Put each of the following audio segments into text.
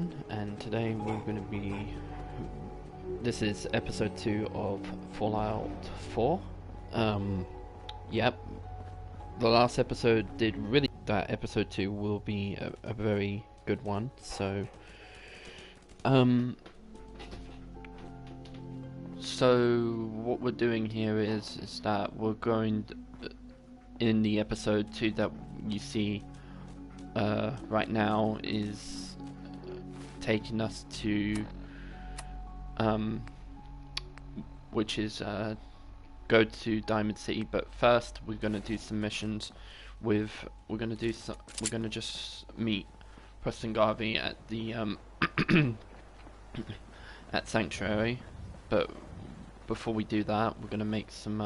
everyone, and today we're going to be. This is episode 2 of Fallout 4. Yep, the last episode did really. That episode 2 will be a very good one, so. So, what we're doing here is that we're going. In the episode 2 that you see right now is taking us to which is go to Diamond City, but first we're going to do some missions with we're going to just meet Preston Garvey at the at Sanctuary, but before we do that we're going to make some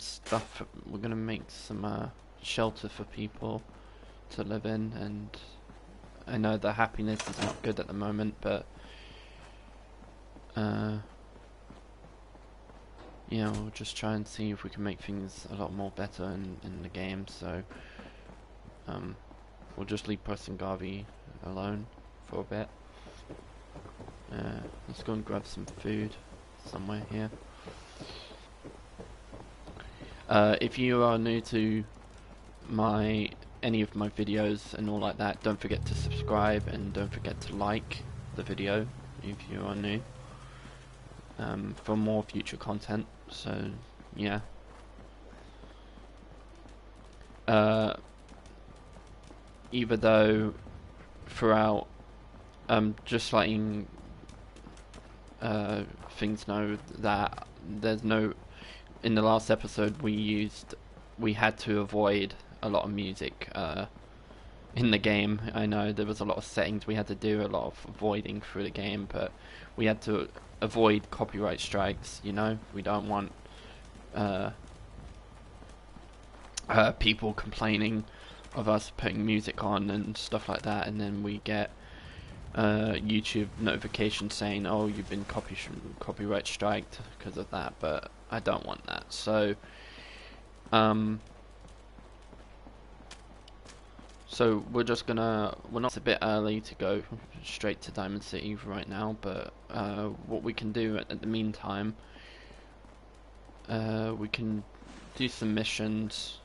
stuff. We're going to make some shelter for people to live in, and I know the happiness is not good at the moment, but yeah, we'll just try and see if we can make things a lot more better in the game. So we'll just leave Preston Garvey alone for a bit. Let's go and grab some food somewhere here. If you are new to any of my videos and all like that, don't forget to subscribe and don't forget to like the video if you are new, for more future content. So yeah, even though throughout just letting things know that there's no, in the last episode we had to avoid a lot of music in the game. I know there was a lot of settings we had to do, a lot of avoiding through the game, but we had to avoid copyright strikes, you know. We don't want people complaining of us putting music on and stuff like that, and then we get YouTube notifications saying, oh, you've been copyright striked because of that, but I don't want that. So so we're not, it's a bit early to go straight to Diamond City right now, but what we can do at the meantime, we can do some missions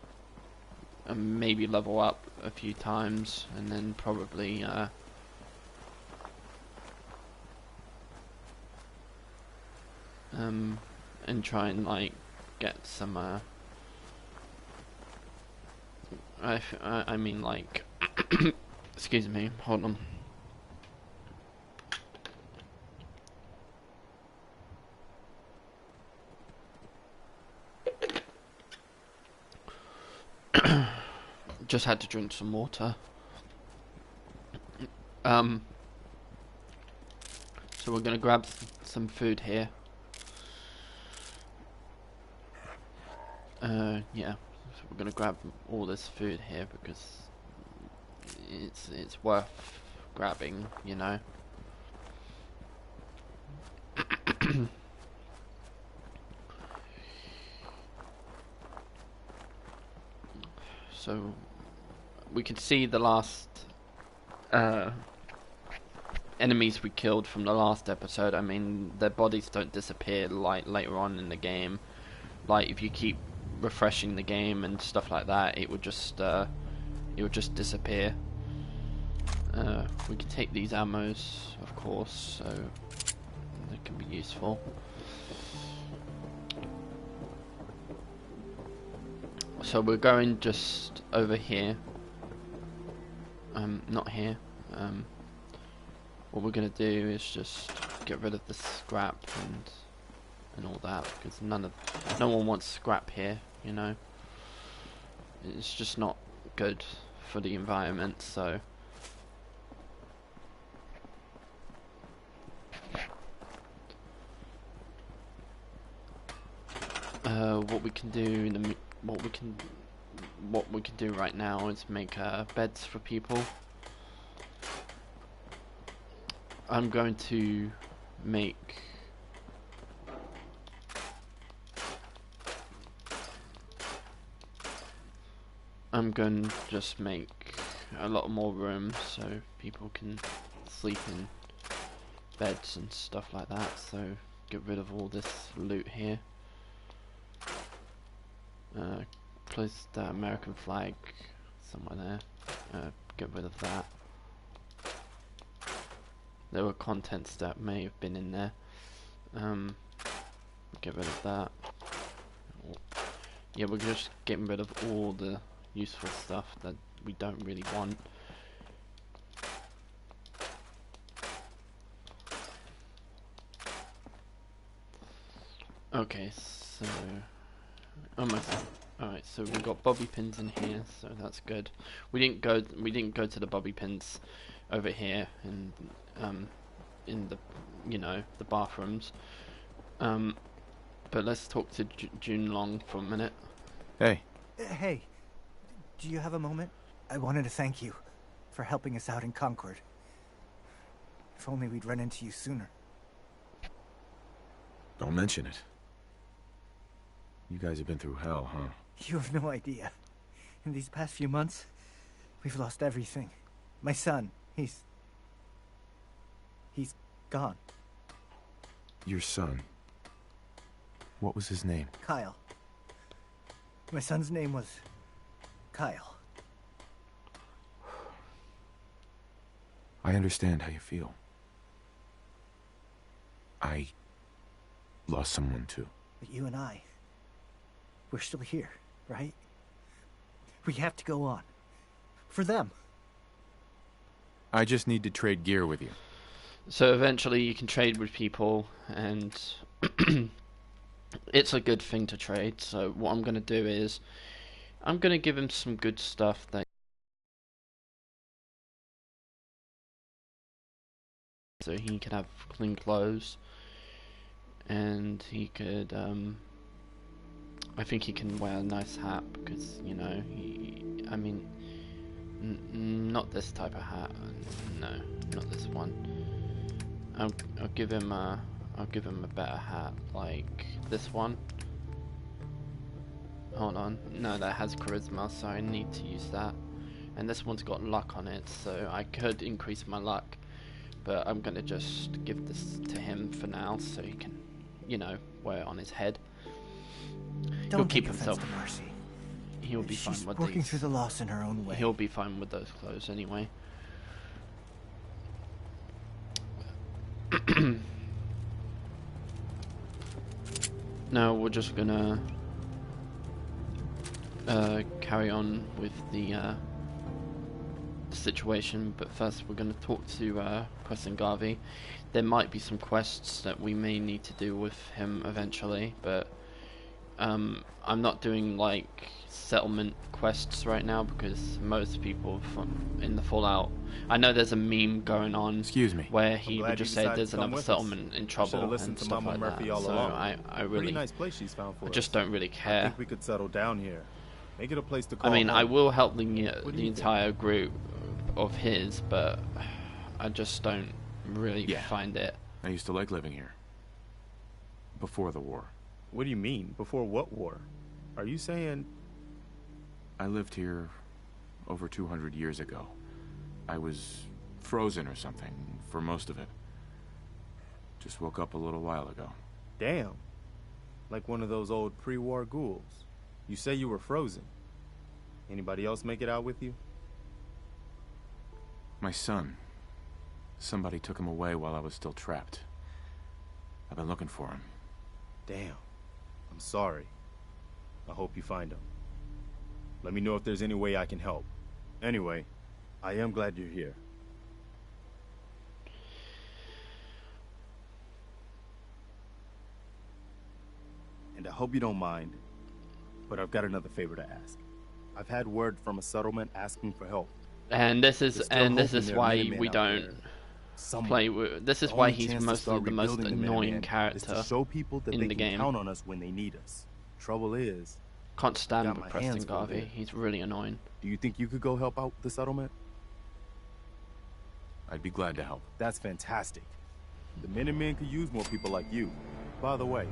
and maybe level up a few times, and then probably and try and like get some I mean like excuse me, hold on. Just had to drink some water. So we're gonna grab some food here. Yeah, so we're gonna grab all this food here because it's worth grabbing, you know. So we can see the last enemies we killed from the last episode. I mean, their bodies don't disappear like later on in the game. Like if you keep refreshing the game and stuff like that, it would just disappear. We can take these ammos, of course, so they can be useful. So we're going just over here. Not here. What we're gonna do is just get rid of the scrap and all that, because no one wants scrap here, you know. It's just not good for the environment, so what we can do what we can do right now is make beds for people. I'm going to make I'm going to just make a lot more room so people can sleep in beds and stuff like that, so get rid of all this loot here. Place the American flag somewhere there. Get rid of that. There were contents that may have been in there. Get rid of that. Yeah, we're just getting rid of all the useful stuff that we don't really want. Okay, so almost. Alright, so we've got bobby pins in here, so that's good. We didn't go to the bobby pins over here in the the bathrooms. But let's talk to Junlong for a minute. Hey. Hey, do you have a moment? I wanted to thank you for helping us out in Concord. If only we'd run into you sooner. Don't mention it. You guys have been through hell, huh? You have no idea. In these past few months, we've lost everything. My son, he's gone. Your son? What was his name? Kyle. My son's name was Kyle. I understand how you feel. I lost someone too. But you and I, we're still here, right? We have to go on. For them. I just need to trade gear with you. So eventually you can trade with people, and it's a good thing to trade. So what I'm going to do is I'm going to give him some good stuff that so he can have clean clothes, and he could I think he can wear a nice hat, because I mean not this type of hat, no, not this one. I'll give him a better hat, like this one. Hold on, no, that has charisma, so I need to use that. And this one's got luck on it, so I could increase my luck, but I'm gonna just give this to him for now, so he can, wear it on his head. He'll keep himself. He'll be fine with working through the loss in her own way. He'll be fine with those clothes anyway. Now we're just gonna carry on with the situation, but first we're gonna talk to Preston Garvey. There might be some quests that we may need to do with him eventually, but I'm not doing like settlement quests right now, because most people in the Fallout, I know there's a meme going on. Excuse me. Where he would just say there's another settlement in trouble and stuff like that. So I really, nice place she's found for I just us. don't really care. I think we could settle down here. Make it a place to call I mean, home. I will help the think? entire group of his, but I just don't really find it. I used to like living here. Before the war. What do you mean? Before what war? Are you saying... I lived here over 200 years ago. I was frozen or something for most of it. Just woke up a little while ago. Damn. Like one of those old pre-war ghouls. You say you were frozen. Anybody else make it out with you? My son. Somebody took him away while I was still trapped. I've been looking for him. Damn. I'm sorry. I hope you find him. Let me know if there's any way I can help. Anyway, I am glad you're here. And I hope you don't mind, but I've got another favor to ask. I've had word from a settlement asking for help. And this is why we don't play with. This is why he's mostly the most annoying character to show people that in they the can game. count on us when they need us. Trouble is, Can't stand got my Preston hands full Garvey. here. He's really annoying. do you think you could go help out the settlement? I'd be glad to help. That's fantastic. The Minutemen could use more people like you. By the way,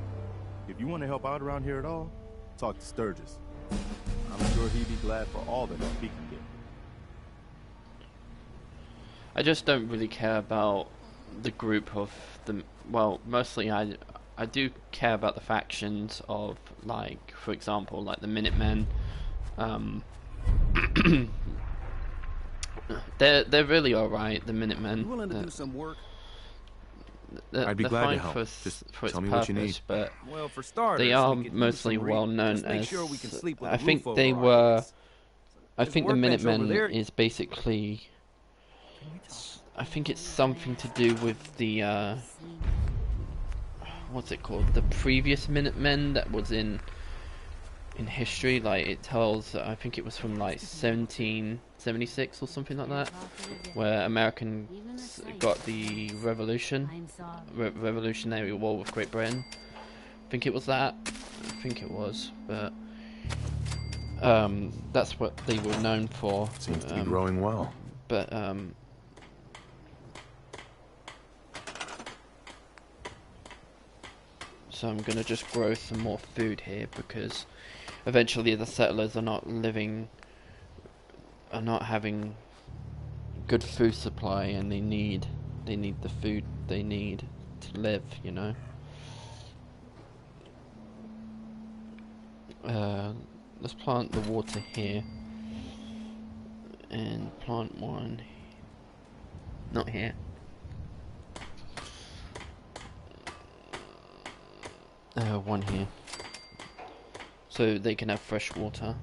if you want to help out around here at all, talk to Sturgis. I'm sure he'd be glad for all the help he can get. I just don't really care about the group of the. Well, mostly I do care about the factions of, like, for example, like the Minutemen. Um, they're really alright. The Minutemen. You willing to do some work? I'd be They're glad to fine help. Just for its tell me purpose, what you need. but Well, for starters, they are we could use mostly some well reading. known Just make as. sure we can sleep with I a think roof they over our were. heads. I There's think the a workbench over Minutemen there. is basically. I think it's something to do with the. What's it called? The previous Minutemen that was in history. Like, it tells. I think it was from like 1776 or something like that, where Americans got the Revolutionary War with Great Britain. I think it was that. I think it was, but that's what they were known for. Seems to be growing well. But so I'm gonna just grow some more food here, because eventually the settlers are not having good food supply, and they need the food they need to live, you know. Let's plant the water here, and plant one, not here. One here, so they can have fresh water.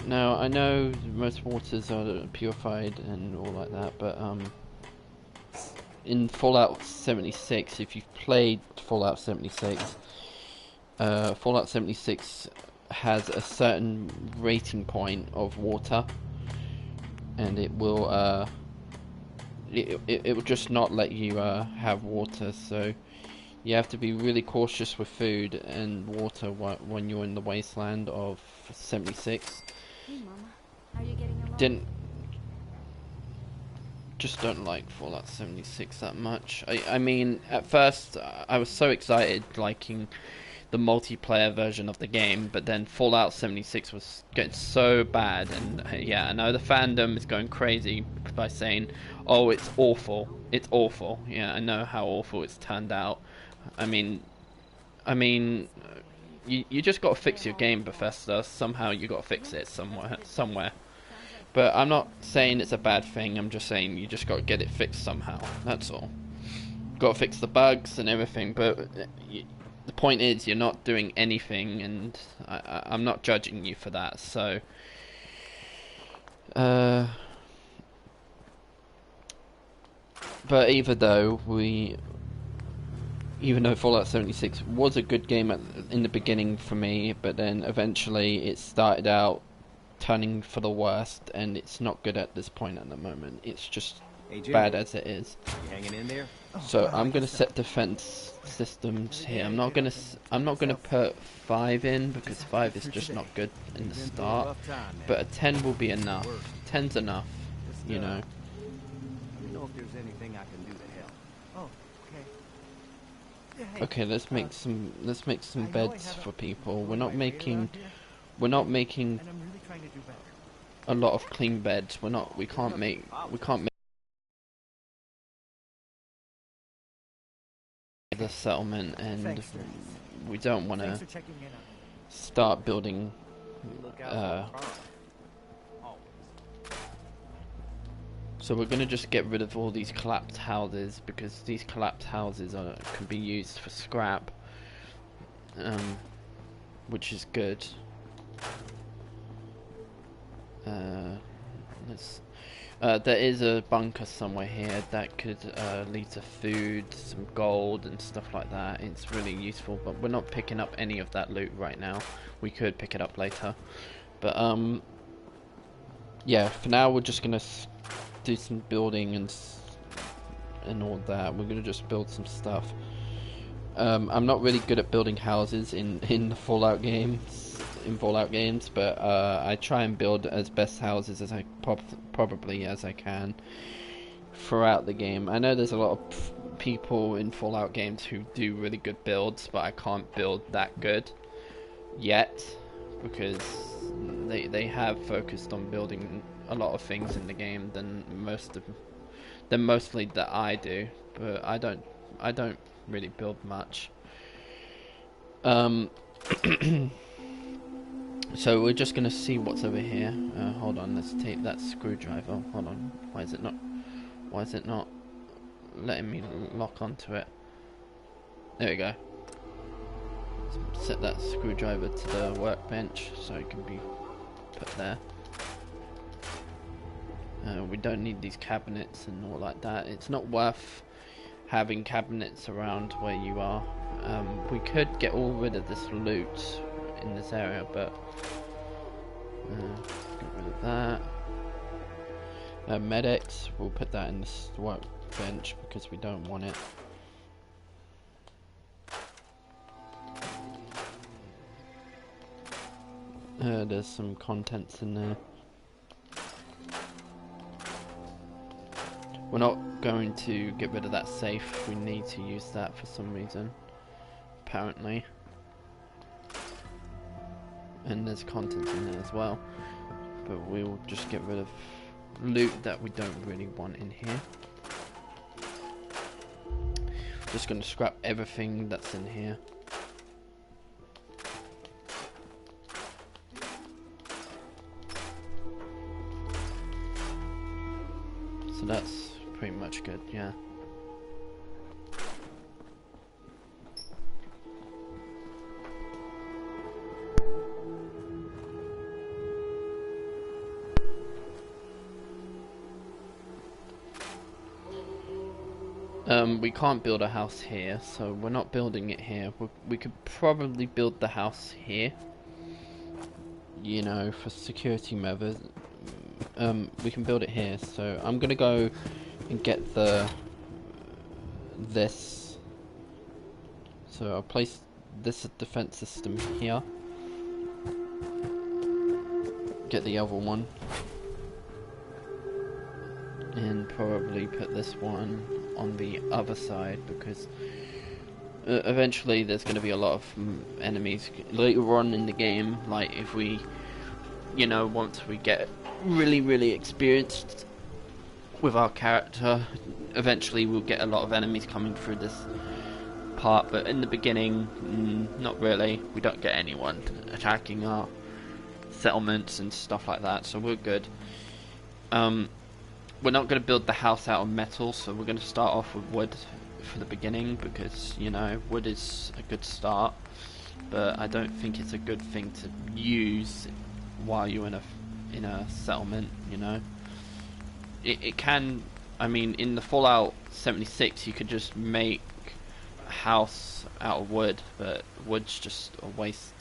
Now, I know most waters are purified and all like that, but in Fallout 76, if you've played Fallout 76, Fallout 76 has a certain rating point of water, and it will it will just not let you have water, so you have to be really cautious with food and water when you're in the wasteland of 76. Hey, Mama. How are you getting along? Don't like Fallout 76 that much. I mean, at first I was so excited liking the multiplayer version of the game, but then Fallout 76 was getting so bad, and yeah, I know the fandom is going crazy by saying, oh, it's awful, it's awful. Yeah, I know how awful it's turned out. I mean, you just got to fix your game, Bethesda. Somehow you got to fix it somewhere. But I'm not saying it's a bad thing. I'm just saying you just got to get it fixed somehow. That's all. Got to fix the bugs and everything. But the point is, you're not doing anything, and I'm not judging you for that. So, but even though Fallout 76 was a good game in the beginning for me, but then eventually it started out turning for the worst, and it's not good at this point at the moment. It's just bad as it is. You hanging in there? So I'm gonna set defense systems here. I'm not gonna put 5 in, because 5 is just not good in the start. But a 10 will be enough. 10's enough, you know. Let me know if there's anything I can do to help. Oh, okay. Okay, let's make some beds for people. We're not making And I'm really trying to do better. a lot of clean beds. We can't make the settlement, and Thanks, Dennis. we don't want Thanks to for checking in on me. start building Look out for a problem. so we're going to just get rid of all these collapsed houses, because these collapsed houses can be used for scrap, which is good. There is a bunker somewhere here that could lead to food, some gold and stuff like that. It's really useful, but we're not picking up any of that loot right now. We could pick it up later, but yeah, for now we're just gonna do some building and all that. We're gonna just build some stuff. I'm not really good at building houses in the Fallout games, but I try and build as best houses as I probably as I can throughout the game. I know there's a lot of people in Fallout games who do really good builds, but I can't build that good yet, because they have focused on building a lot of things in the game than mostly that I do, but I don't really build much. So we're just gonna see what's over here. Hold on, let's take that screwdriver. Hold on, why is it not letting me lock onto it? There we go. Let's set that screwdriver to the workbench so it can be put there. We don't need these cabinets and all like that. It's not worth having cabinets around where you are. We could get all rid of this loot in this area, but get rid of that. Medics, we'll put that in this workbench because we don't want it. There's some contents in there. We're not going to get rid of that safe. We need to use that for some reason, apparently. And there's contents in there as well. But we'll just get rid of loot that we don't really want in here. Just going to scrap everything that's in here. So that's pretty much good, yeah. We can't build a house here, so we're not building it here. We could probably build the house here, you know, for security measures. We can build it here, so I'm gonna go and get this. So I'll place this defense system here. Get the other one, and probably put this one on the other side, because eventually there's going to be a lot of enemies later on in the game. Like if we, you know, once we get really experienced with our character, eventually we'll get a lot of enemies coming through this part, but in the beginning, not really. We don't get anyone attacking our settlements and stuff like that, so we're good. We're not going to build the house out of metal, so we're going to start off with wood for the beginning, because, you know, wood is a good start, but I don't think it's a good thing to use while you're in a settlement, you know. It can, I mean, in the Fallout 76 you could just make a house out of wood, but wood's just a waste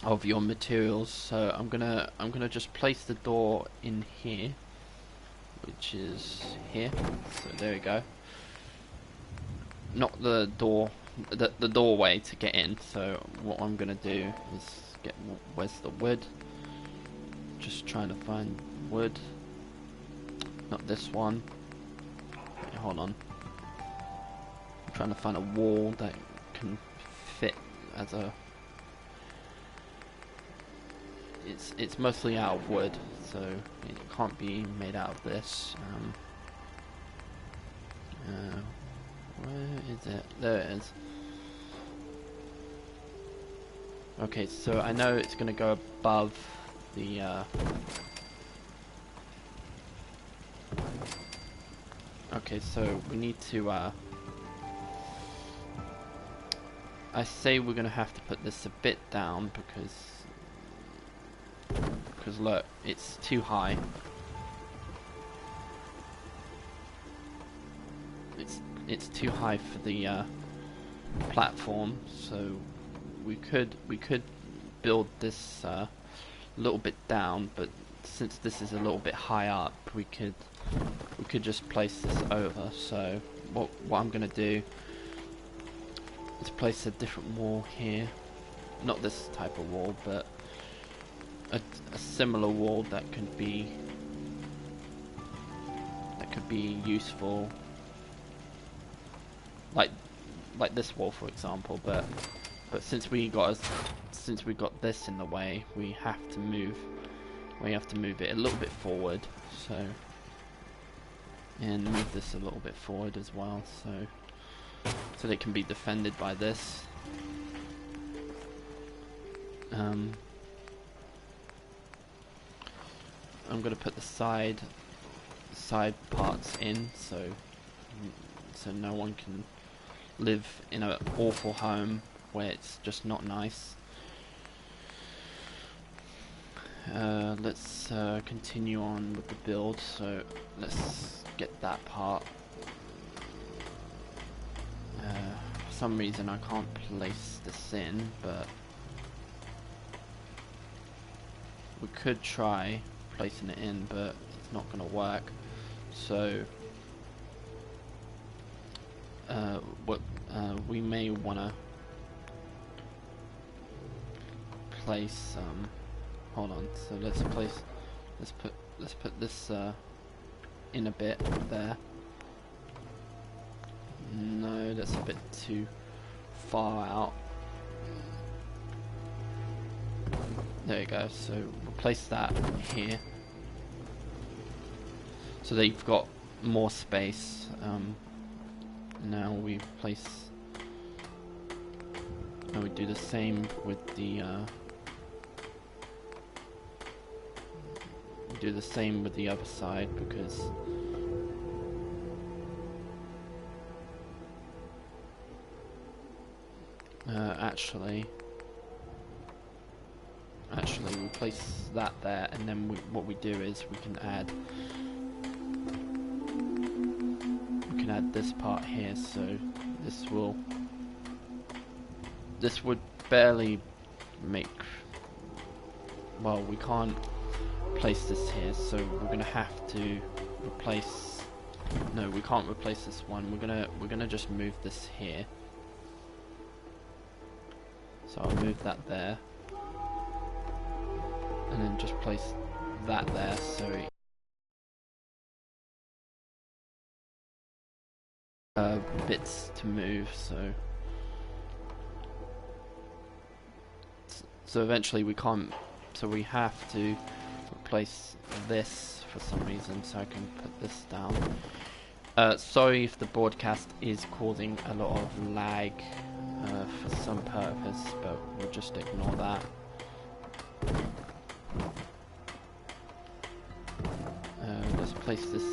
of your materials. So I'm gonna just place the door in here, which is here. So there we go. Not the door, the doorway to get in. So what I'm gonna do is get, where's the wood? Just trying to find wood. Not this one. Wait, hold on. I'm trying to find a wall that can fit as a. It's mostly out of wood, so it can't be made out of this. Where is it? There it is. Okay, so I know it's gonna go above the. Okay, so we need to. I say we're gonna have to put this a bit down because look, it's too high. It's too high for the platform, so we could build this a little bit down, but since this is a little bit high up, we could just place this over. So what I'm gonna do is place a different wall here, not this type of wall, but a similar wall that could be useful, like this wall, for example. But since we got a since we've got this in the way, we have to move it a little bit forward, and move this a little bit forward as well, so they can be defended by this. I'm gonna put the side parts in, so no one can live in an awful home where it's just not nice. Let's continue on with the build, so let's get that part. For some reason I can't place this in, but we could try placing it in, but it's not going to work. So we may want to place hold on, so let's put this in a bit there. No, that's a bit too far out. There you go, so we'll place that here so they've got more space. Now we do the same with the other side, because actually we'll place that there, and then what we do is we can add this part here, so this would barely make, well, we can't place this here, so we're gonna have to replace, no, we can't replace this one, we're gonna just move this here. So I'll move that there, and then just place that there, so bits to move, so eventually we can't, so we have to replace this for some reason, so I can put this down. Sorry if the broadcast is causing a lot of lag for some purpose, but we'll just ignore that. Let's place this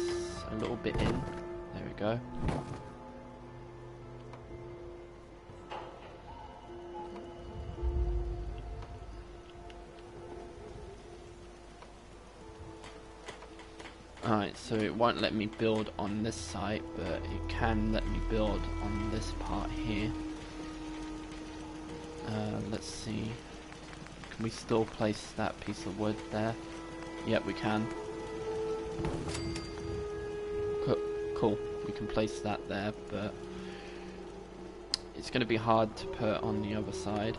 a little bit in. There we go. Alright, so it won't let me build on this site, but it can let me build on this part here. Let's see. Can we still place that piece of wood there? Yep, we can. Cool. We can place that there, but it's going to be hard to put on the other side.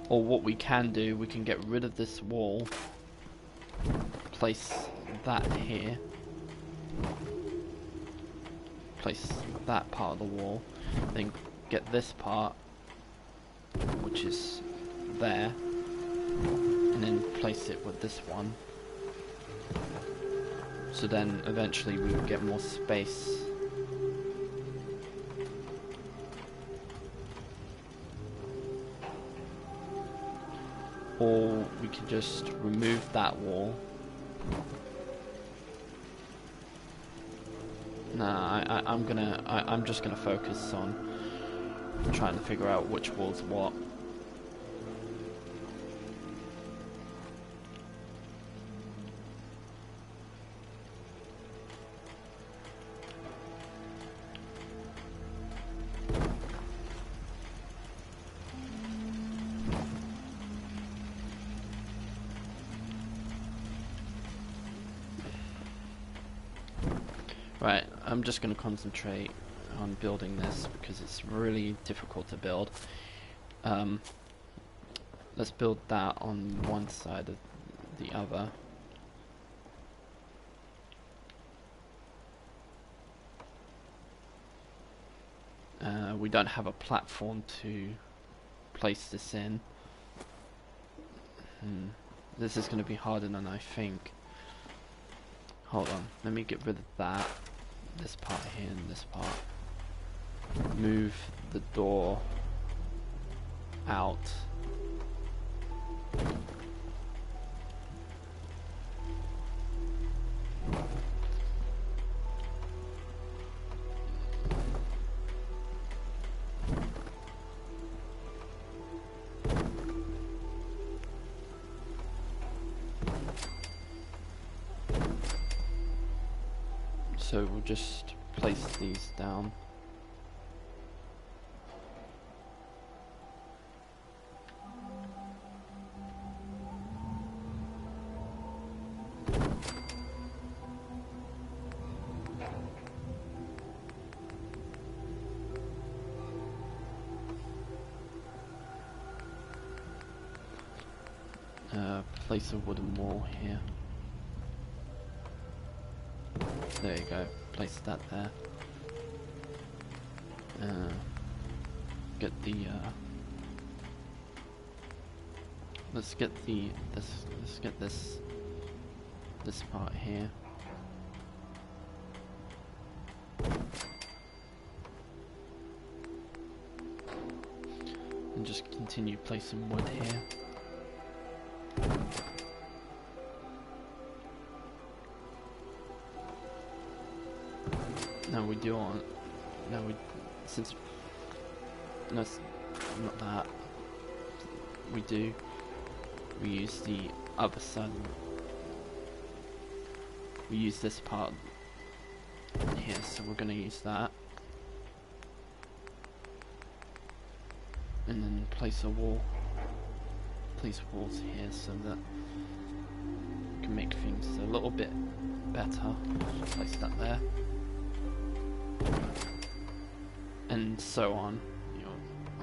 Or what we can do, we can get rid of this wall, place that here, place that part of the wall, then get this part, which is there, and then place it with this one. So then eventually we will get more space. Or we could just remove that wall. Nah, I'm just gonna focus on trying to figure out which wall's what. Right, I'm just going to concentrate on building this because it's really difficult to build. Let's build that on one side of the other. We don't have a platform to place this in. This is going to be harder than I think. Hold on, let me get rid of that. This part here and this part. Move the door out. So we'll just place these down. Place a wooden wall here. There you go. Place that there. Get the. Let's get the. Let's get this. This part here. And just continue placing wood here. No, we do want. No, we. Since. No, it's not that. We do. We use the other side. We use this part here, so we're going to use that. And then place a wall. Place walls here so that we can make things a little bit better. Just place that there. And so on.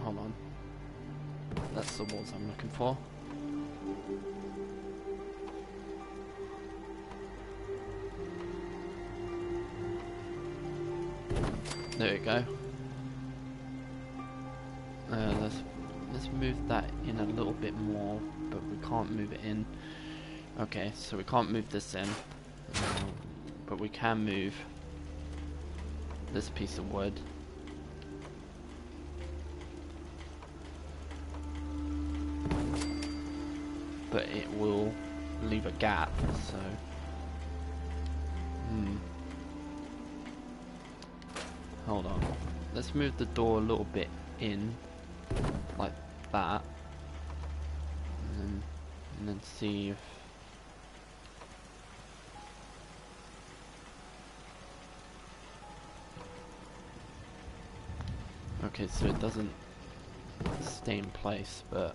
Hold on. That's the walls I'm looking for. There you go. Let's move that in a little bit more, but we can't move it in. Okay, so we can't move this in, but we can move this piece of wood. But it will leave a gap, so hold on. Let's move the door a little bit in, like that, and then see if okay, so it doesn't stay in place, but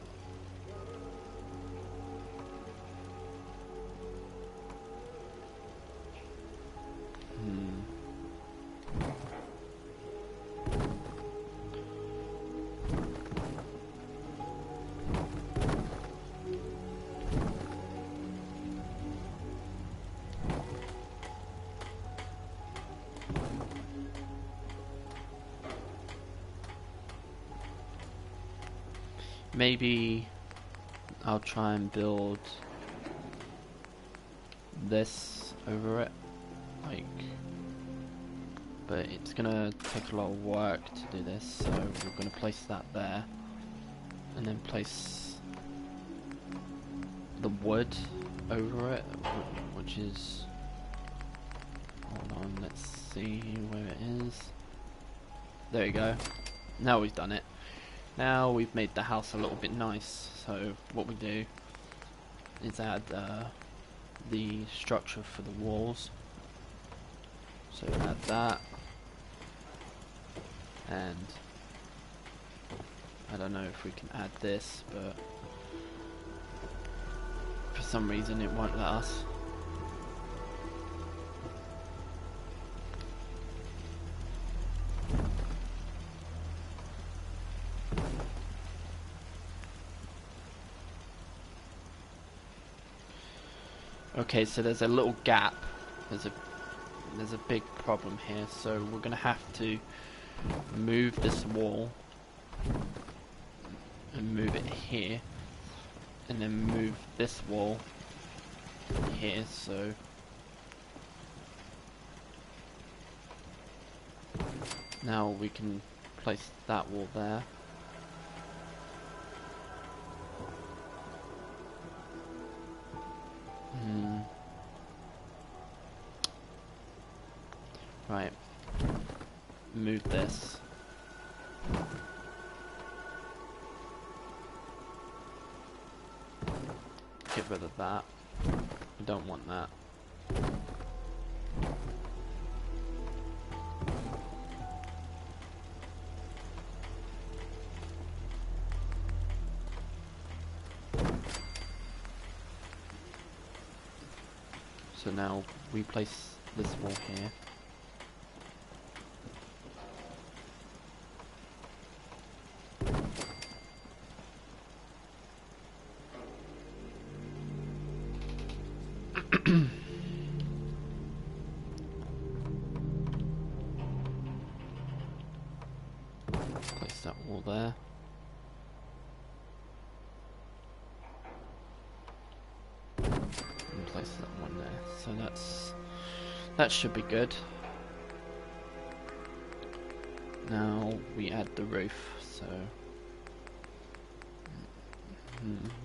maybe I'll try and build this over it, like, but it's gonna take a lot of work to do this, so we're gonna place that there, and then place the wood over it, which is, hold on, let's see where it is. There you go. Now we've done it. Now we've made the house a little bit nice, so what we do is add the structure for the walls. So add that, and I don't know if we can add this, but for some reason it won't let us. Okay, so there's a little gap. There's a big problem here, so we're gonna have to move this wall and move it here, and then move this wall here, so now we can place that wall there. Right, move this. Get rid of that. We don't want that. So now we place this wall here. Place that wall there. And place that one there. So that should be good. Now we add the roof. So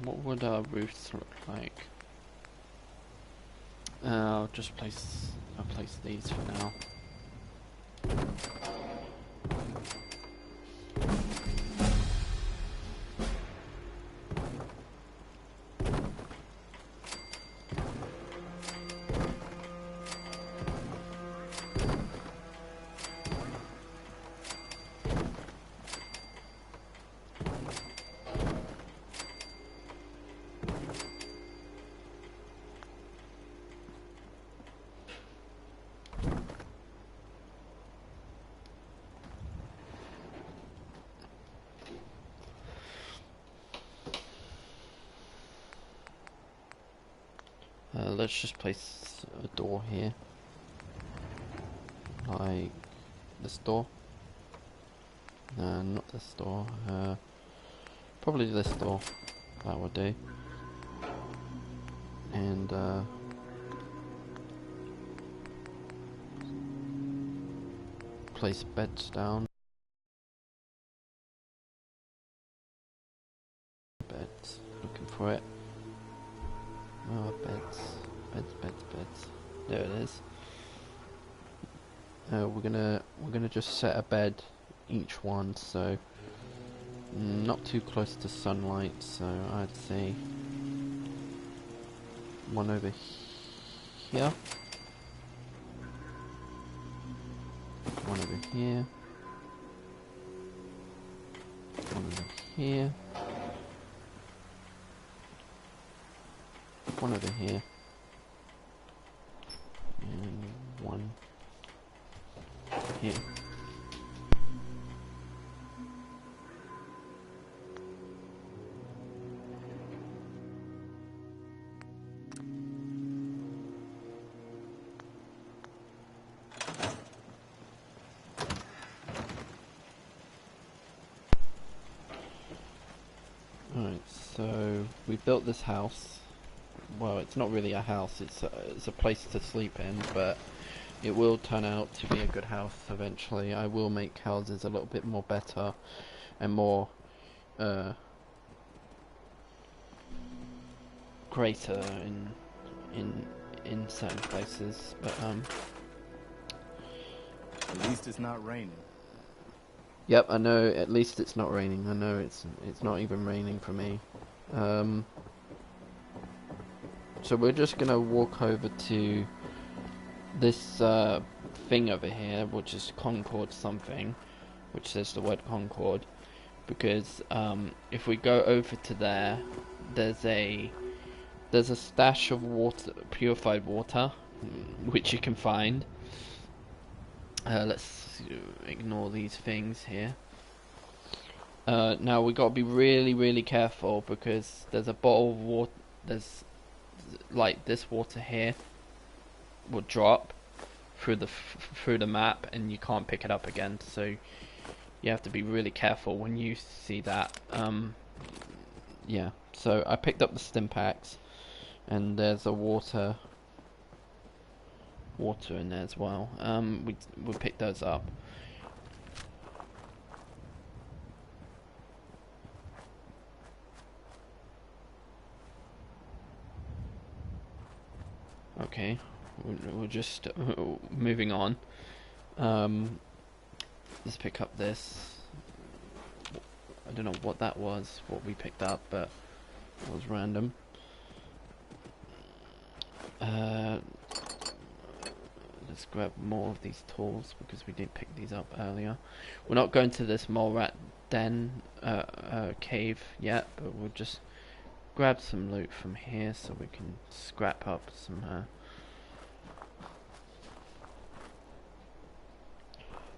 what would our roofs look like? I'll place these for now. Let's just place a door here, like this door. No, not this door. Probably this door. That would do. And place beds down. Beds. Looking for it. Oh, beds. Beds. There it is. We're gonna just set a bed each one, so not too close to sunlight. So I'd say one over here, one over here, one over here, one over here. And one here. Alright, so we built this house. Well, it's not really a house, it's a place to sleep in, but it will turn out to be a good house eventually. I will make houses a little bit more better and more greater in certain places, but At least it's not raining. yep, I know, at least it's not raining. I know it's not even raining for me. So we're just gonna walk over to this thing over here, which is Concord something, which says the word Concord, because if we go over to there, there's a stash of water, purified water, which you can find. Let's ignore these things here. Now we got to be really careful, because there's a bottle of water. There's like this water here will drop through the map, and you can't pick it up again. So you have to be really careful when you see that. Yeah, so I picked up the stim packs, and there's a water in there as well. We picked those up. Okay, we're just moving on. Let's pick up this. I don't know what that was, what we picked up, but it was random. Let's grab more of these tools because we did pick these up earlier. We're not going to this mole rat den cave yet, but we'll just grab some loot from here so we can scrap up some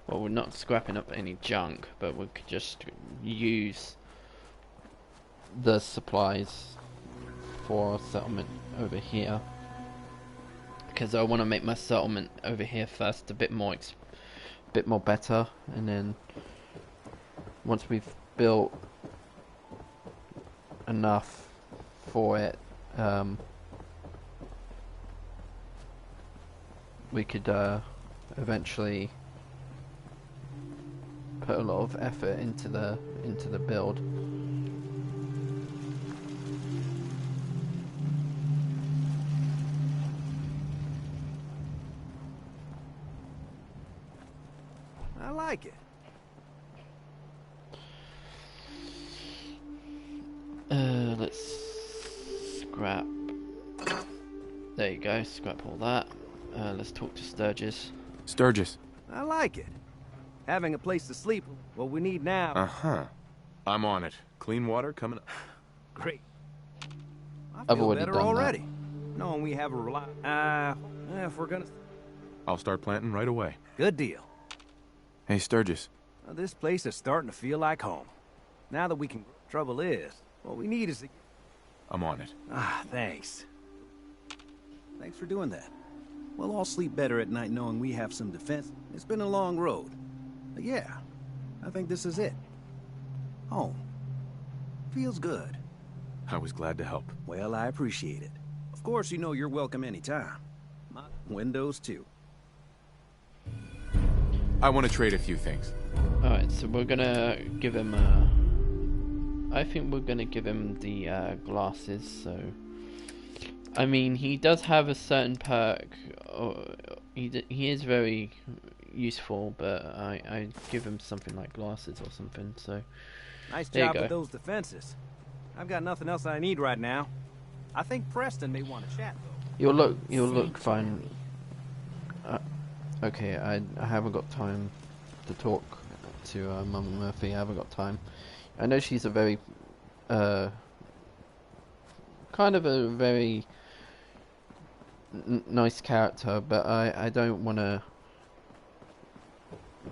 well, we're not scrapping up any junk, but we could just use the supplies for our settlement over here, because I want to make my settlement over here first a bit more better, and then once we've built enough for it, we could eventually put a lot of effort into the build. I like it. Let's scrap. There you go, scrap all that. Let's talk to Sturgis. Sturgis. I like it. Having a place to sleep, what we need now. Uh-huh. I'm on it. Clean water coming up. Great. I've I feel already better done that. already. Knowing we have a if we're gonna... I'll start planting right away. Good deal. Hey, Sturgis. This place is starting to feel like home. Now that we can... Trouble is, what we need is to... I'm on it. Thanks. Thanks for doing that. We'll all sleep better at night knowing we have some defense. It's been a long road. But yeah, I think this is it. Home. Feels good. I was glad to help. Well, I appreciate it. Of course, you know you're welcome anytime. My windows, too. I want to trade a few things. Alright, so we're gonna give him I think we're gonna give him the glasses, so... I mean, he does have a certain perk. He is very useful, but I give him something like glasses or something, so... Nice There you job go. with those defenses. I've got nothing else I need right now. I think Preston may want to chat, though. You'll look fine. Okay, I haven't got time to talk to Mama Murphy. I haven't got time. I know she's a very kind of a very nice character, but I don't want to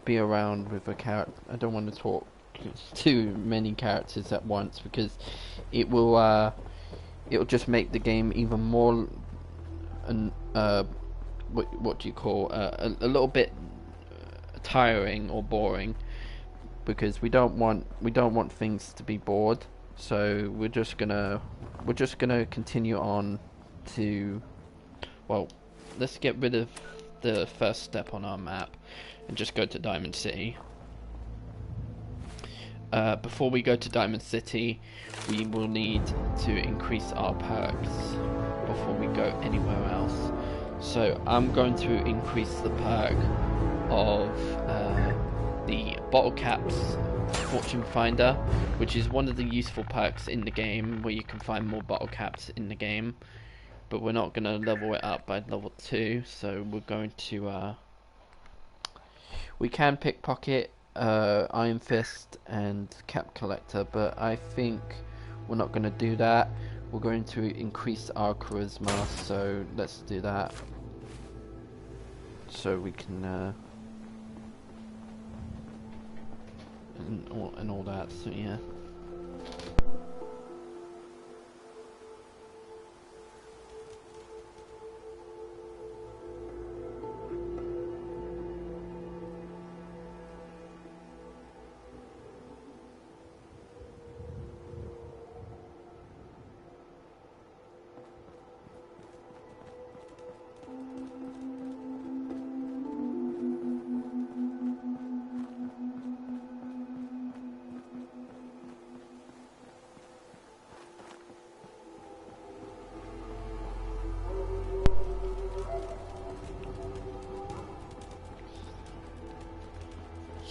be around with a character. I don't want to talk to many characters at once, because it'll just make the game even more what do you call a little bit tiring or boring, because we don't want things to be bored. So we're just gonna continue on to, well, let's get rid of the first step on our map and just go to Diamond City. Before we go to Diamond City, we will need to increase our perks before we go anywhere else. So I'm going to increase the perk of the Bottle Caps Fortune Finder, which is one of the useful perks in the game, where you can find more bottle caps in the game. But we're not going to level it up by level 2, so we're going to... we can pickpocket, Iron Fist and Cap Collector, but I think we're not going to do that. We're going to increase our charisma, so let's do that. So we can... and all that, so yeah.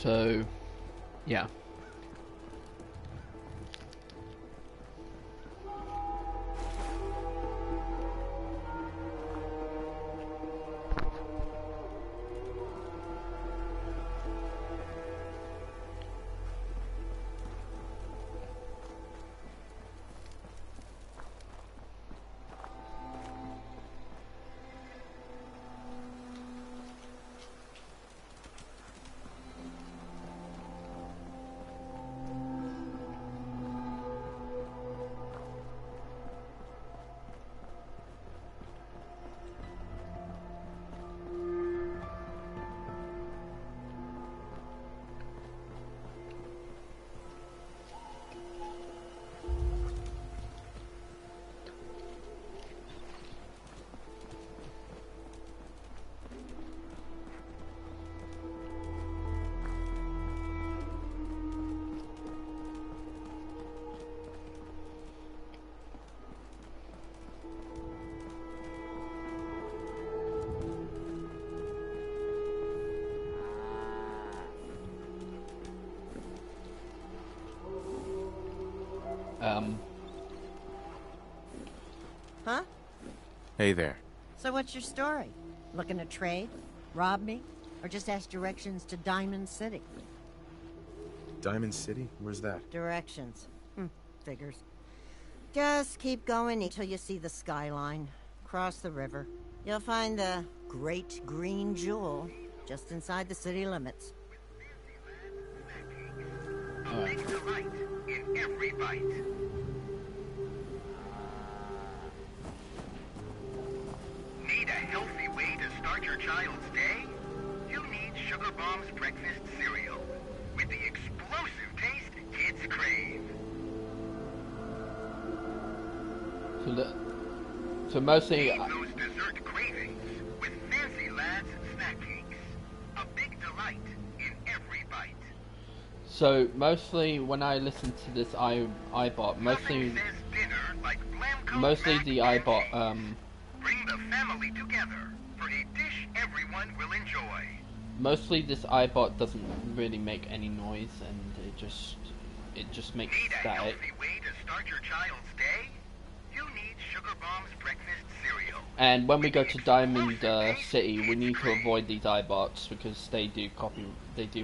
So, yeah. Huh? Hey there. So what's your story? Looking to trade? Rob me? Or just ask directions to Diamond City? Diamond City? Where's that? Directions. Figures. Just keep going until you see the skyline. Cross the river. You'll find the Great Green Jewel just inside the city limits. A big delight in every bite. Need a healthy way to start your child's day? You need Sugar Bomb's breakfast cereal with the explosive taste kids crave. So mostly Feed those dessert cravings with Fancy Lads snack cakes. A big delight in every bite. So mostly when I listen to this iBot, mostly Nothing says dinner like Blamco mostly mac the and iBot cheese. Bring the family together for a dish everyone will enjoy. mostly this iBot doesn't really make any noise, and it just makes Need a static. healthy way to start your child's day? You need Sugar Bomb's breakfast cereal. And when we go to Diamond Explosive taste City, we kids need to crave. avoid these iBots because they do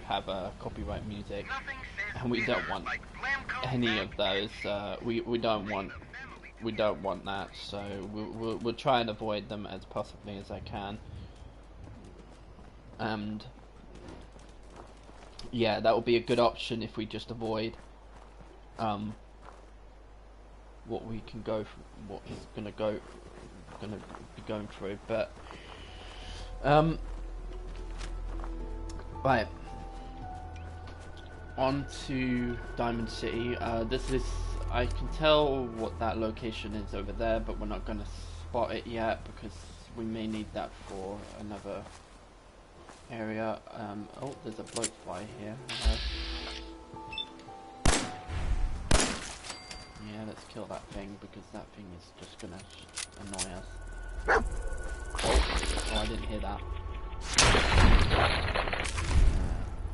have copyright music, Nothing says and we don't dinner want like Blamco any mac of those. We don't want that. So we'll try and avoid them as possibly as I can. And yeah, that would be a good option if we just avoid what we can go for, what is gonna be going through. But right, on to Diamond City. This is, I can tell what that location is over there, but we're not gonna spot it yet because we may need that for another area. Oh, there's a bloat fly here. Yeah, let's kill that thing because that thing is just gonna annoy us. Oh, I didn't hear that.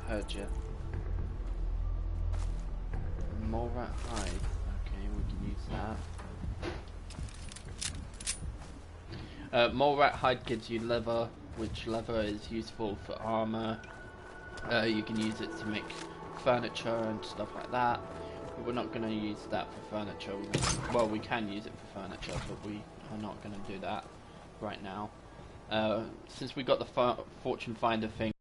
Heard you. More rat hide. Okay, we can use that. More rat hide gives you leather, which leather is useful for armor. You can use it to make furniture and stuff like that. But we're not going to use that for furniture. Well, we can use it for furniture, but we are not going to do that right now. Since we got the fortune finder thing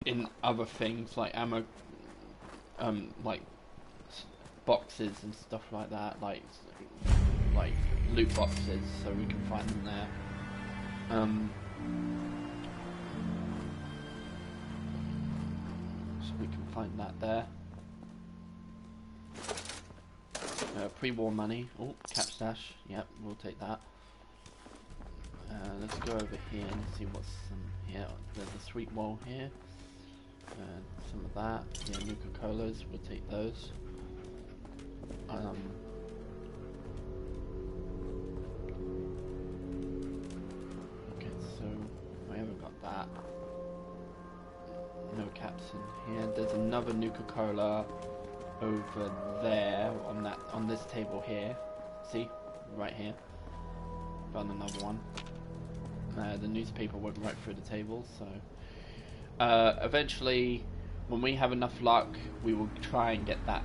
in other things like ammo, like boxes and stuff like that, like loot boxes, so we can find them there. So we can find that there. Pre-war money. Oh, cap stash. Yep, we'll take that. Let's go over here and see what's here. There's a sweet wall here. Some of that. Yeah, Nuka-Colas. We'll take those. Okay, so I haven't got that. No caps in here. There's another Nuka-Cola over there on this table here. See? Right here. Found another one. The newspaper went right through the table, so eventually when we have enough luck we will try and get that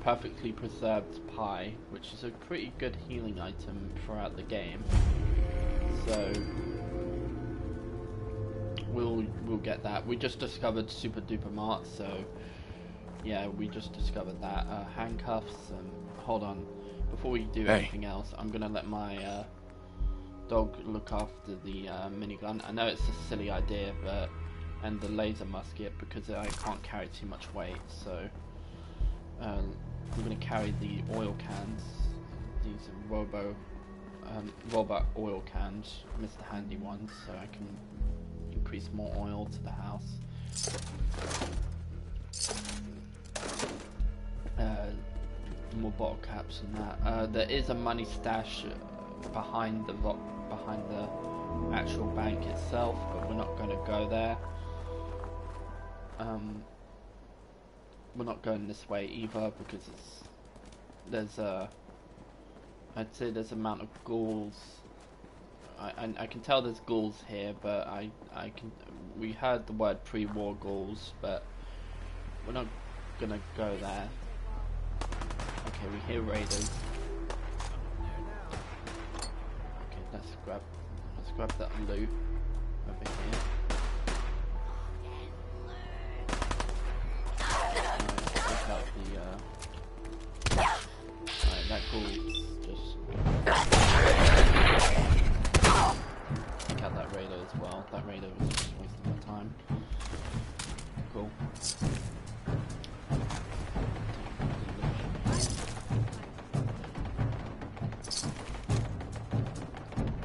perfectly preserved pie, which is a pretty good healing item throughout the game. So we'll get that. We just discovered Super Duper Mart, so yeah, we just discovered that. Handcuffs, and hold on, before we do anything else, I'm gonna let my dog look after the minigun. I know it's a silly idea, but and the laser musket, because I can't carry too much weight, so we're gonna carry the oil cans. These are robot oil cans, Mr. Handy ones, so I can increase more oil to the house. More bottle caps and that. There is a money stash behind the actual bank itself, but we're not going to go there. We're not going this way either, because I'd say there's an amount of ghouls. I can tell there's ghouls here, but we heard the word pre-war ghouls, but we're not gonna go there. Okay, we hear raiders. Okay, let's grab that loot over here. Take out the alright, that ghoul's just take out that raider as well. That raider was just wasting my time. Cool.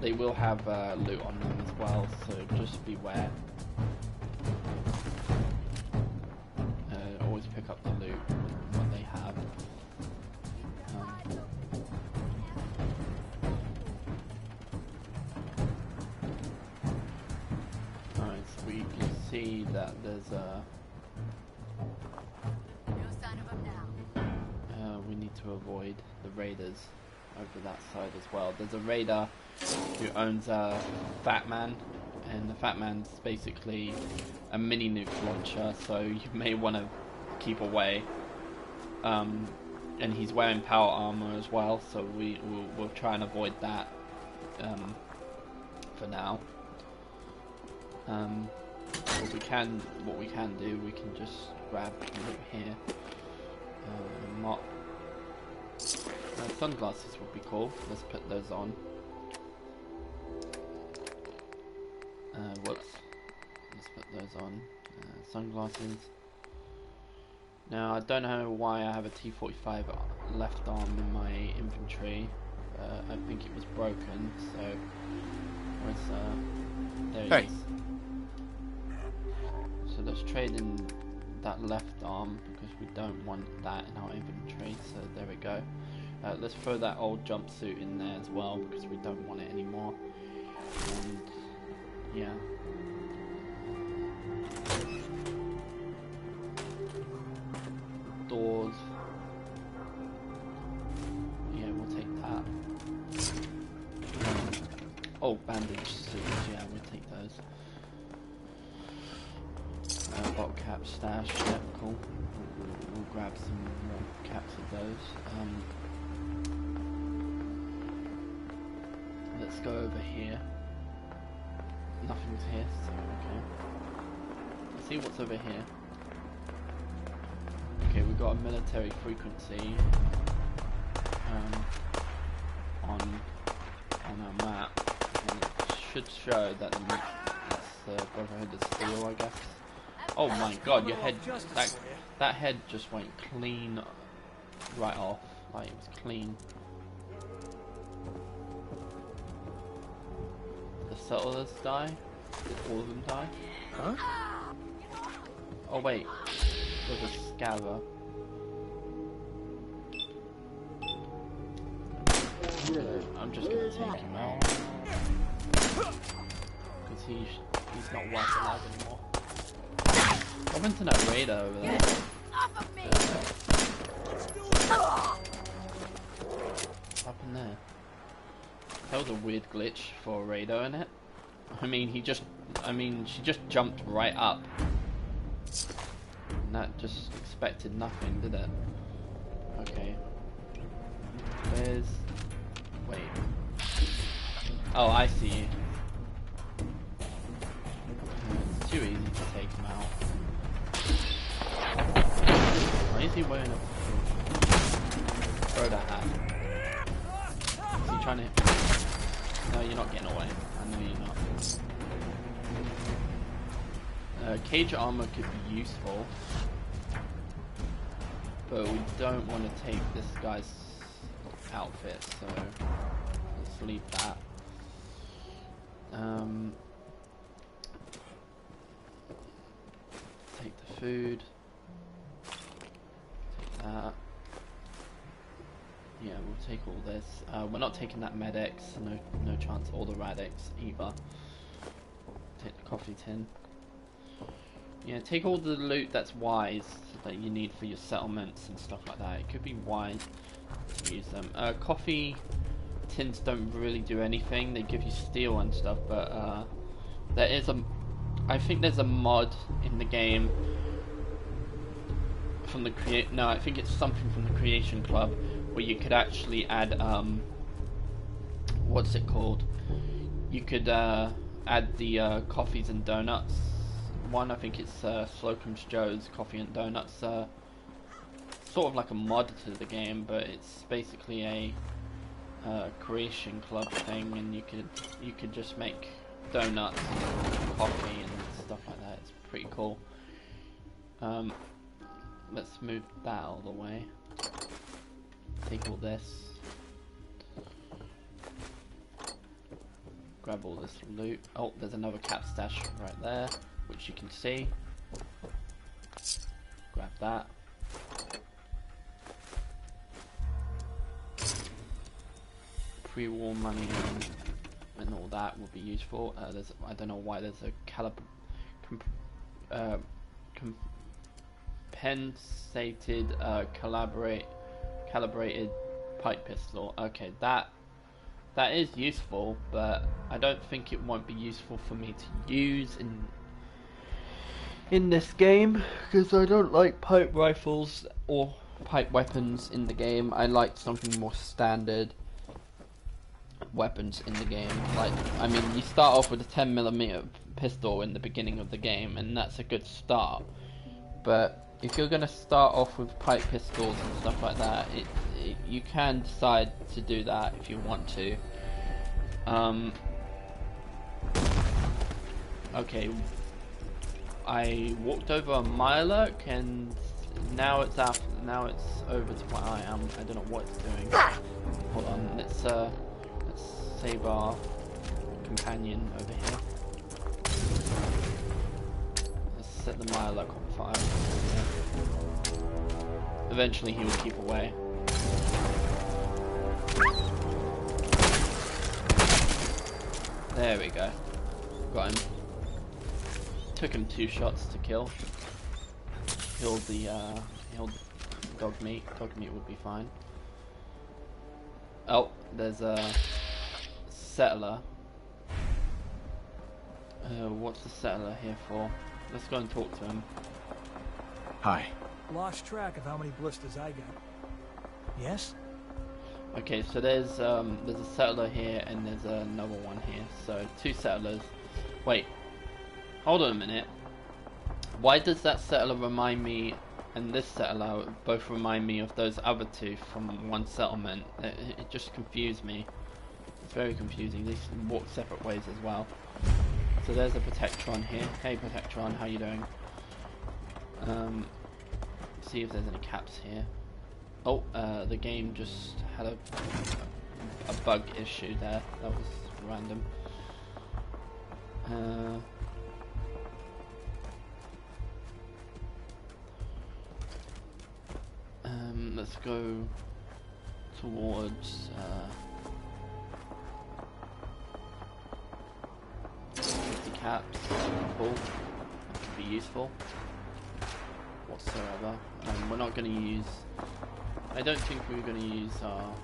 They will have loot on them as well, so just beware. Always pick up the loot, what they have. Alright, so we can see that there's a... we need to avoid the raiders over that side as well. There's a raider who owns a Fat Man, and the Fat Man's basically a mini nuke launcher, so you may want to keep away. And he's wearing power armor as well, so we'll try and avoid that for now. What we can do, we can just grab loot here. Mop. Sunglasses would be cool. Let's put those on. Whoops. Let's put those on. Sunglasses. Now, I don't know why I have a T-45 left arm in my inventory. I think it was broken, so... there it is. So let's trade in that left arm, because we don't want that in our inventory, so there we go. Let's throw that old jumpsuit in there as well, because we don't want it anymore. And yeah. Doors. Yeah, we'll take that. Oh, bandage suits. Yeah, we'll take those. Bottle cap stash. Yeah, cool. We'll grab some more caps of those. Let's go over here. Nothing's here, so okay. Let's see what's over here. Okay, we've got a military frequency on our map, and it should show that that's Brotherhood of Steel, I guess. Oh my god, your head, that head just went clean right off, like it was clean. The settlers die? Did all of them die? Huh? Oh wait, there's a scaver. I'm just gonna take him out. Because he He's not worth alive anymore. What happened to that raider over there? Off of me! What happened there? That was a weird glitch for a raider, isn't it? I mean, she just jumped right up. And that just expected nothing, did it? Okay. Where's... Wait. Oh, I see you. It's too easy to take him out. Why is he wearing a... Throw that hat. Is he trying to... No, you're not getting away. I know you're not. Cage armor could be useful. But we don't want to take this guy's outfit, so let's leave that. Take the food. Take that. Yeah, we'll take all this. We're not taking that Med-X, no chance, or the Rad-X either. Take the coffee tin. Yeah, take all the loot that's wise that you need for your settlements and stuff like that. It could be wise to use them. Coffee tins don't really do anything. They give you steel and stuff, but there is I think there's a mod in the game from the I think it's something from the Creation Club where you could actually add what's it called? You could add the coffees and donuts one. I think it's Slocum's Joe's Coffee and Donuts, sort of like a mod to the game, but it's basically a Creation Club thing, and you could just make donuts and coffee and stuff like that. It's pretty cool. Let's move that out of the way. Take all this. Grab all this loot. Oh, there's another cat stash right there, which you can see. Grab that. Pre-war money and all that will be useful. I don't know why there's a compensated calibrated pipe pistol. Okay, that is useful, but I don't think it won't be useful for me to use in this game, because I don't like pipe rifles or pipe weapons in the game. I like something more standard weapons in the game. Like, I mean, you start off with a 10mm pistol in the beginning of the game, and that's a good start. But if you're going to start off with pipe pistols and stuff like that, you can decide to do that if you want to. Okay, I walked over a Mirelurk, and now it's over to where I am. I don't know what it's doing. Hold on, let's save our companion over here. Let's set the Mirelurk on fire. Eventually he will keep away. There we go. Got him. Took him 2 shots to kill. Killed the dog meat. Dog meat would be fine. Oh, there's a settler. What's the settler here for? Let's go and talk to him. Hi. Lost track of how many blisters I got. Yes? Okay, so there's a settler here and there's another one here. So 2 settlers. Wait. Hold on a minute. Why does that settler remind me, and this settler both remind me of those other 2 from one settlement? It just confused me. It's very confusing. They walk separate ways as well. So there's a Protectron here. Hey Protectron, how you doing? See if there's any caps here. Oh, the game just had a bug issue there. That was random. Let's go towards the caps. cool. That could be useful. Whatsoever. We're not going to use... I don't think we're going to use our...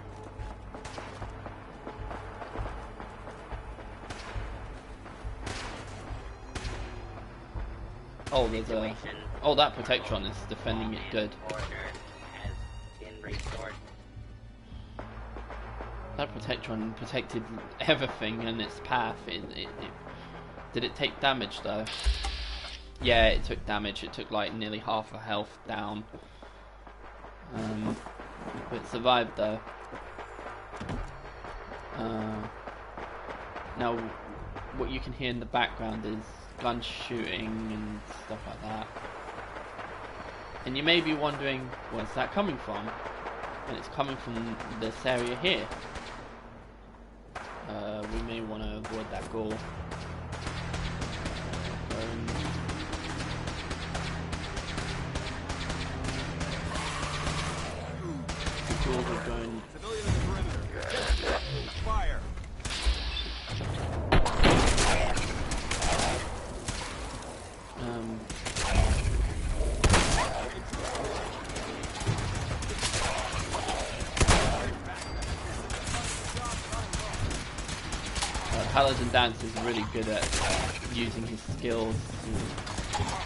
Oh, there's a... Oh, that Protectron is defending it good. That Protectron protected everything in its path. Did it take damage though? Yeah, it took damage. It took like nearly half a health down. But it survived though. Now, what you can hear in the background is guns shooting and stuff like that. And you may be wondering, where's that coming from? And it's coming from this area here. We may want to avoid that goal. The ghouls are going... Fire! Paladin Dance is really good at using his skills.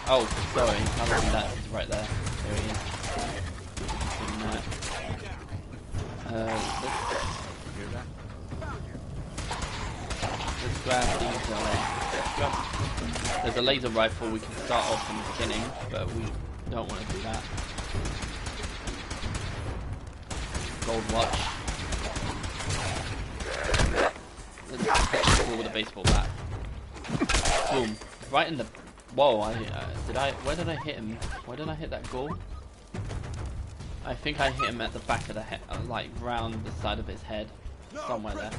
Oh, sorry, Paladin Dance is right there. There he is. Let's grab these. There's a laser rifle we can start off from the beginning, but we don't want to do that. Gold watch. Let's hit the ball with a baseball bat. Boom! Right in the. Whoa! Where did I hit him? Where did I hit that goal? I think I hit him at the back of the head, like round the side of his head, somewhere there.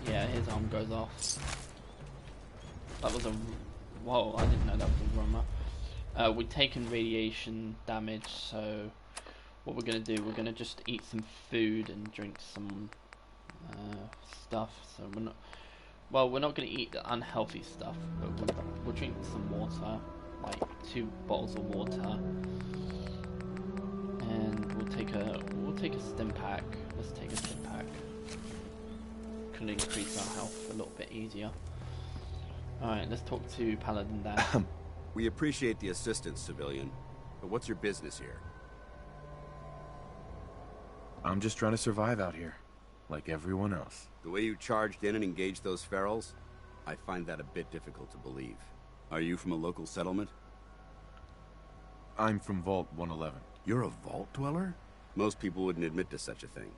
Yeah, his arm goes off. That was a. Whoa! I didn't know that was a rumor. We've taken radiation damage, so. What we're going to do, we're going to just eat some food and drink some stuff. So we're not going to eat the unhealthy stuff, but we'll drink some water, like 2 bottles of water, and we'll take a stim pack. Let's take a stim pack. Could increase our health a little bit easier. All right, let's talk to Paladin Dan. We appreciate the assistance, civilian, but what's your business here? I'm just trying to survive out here, like everyone else. The way you charged in and engaged those ferals, I find that a bit difficult to believe. Are you from a local settlement? I'm from Vault 111. You're a vault dweller? Most people wouldn't admit to such a thing.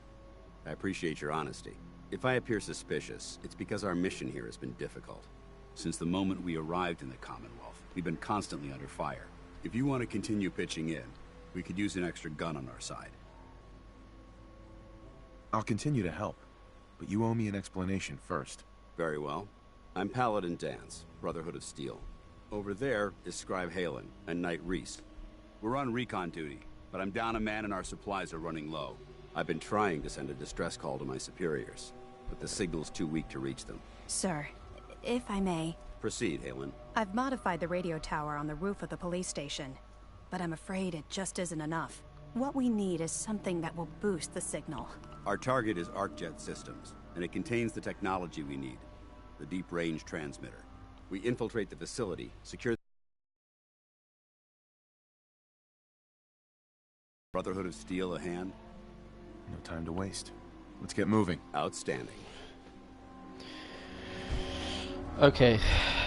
I appreciate your honesty. If I appear suspicious, it's because our mission here has been difficult. Since the moment we arrived in the Commonwealth, we've been constantly under fire. If you want to continue pitching in, we could use an extra gun on our side. I'll continue to help, but you owe me an explanation first. Very well. I'm Paladin Dance, Brotherhood of Steel. Over there is Scribe Halen and Knight Reese. We're on recon duty, but I'm down a man and our supplies are running low. I've been trying to send a distress call to my superiors, but the signal's too weak to reach them. Sir, if I may... Proceed, Halen. I've modified the radio tower on the roof of the police station, but I'm afraid it just isn't enough. What we need is something that will boost the signal. Our target is ArcJet Systems, and it contains the technology we need. The deep-range transmitter. We infiltrate the facility, secure... Brotherhood of Steel a hand? No time to waste. Let's get moving. Outstanding. Okay,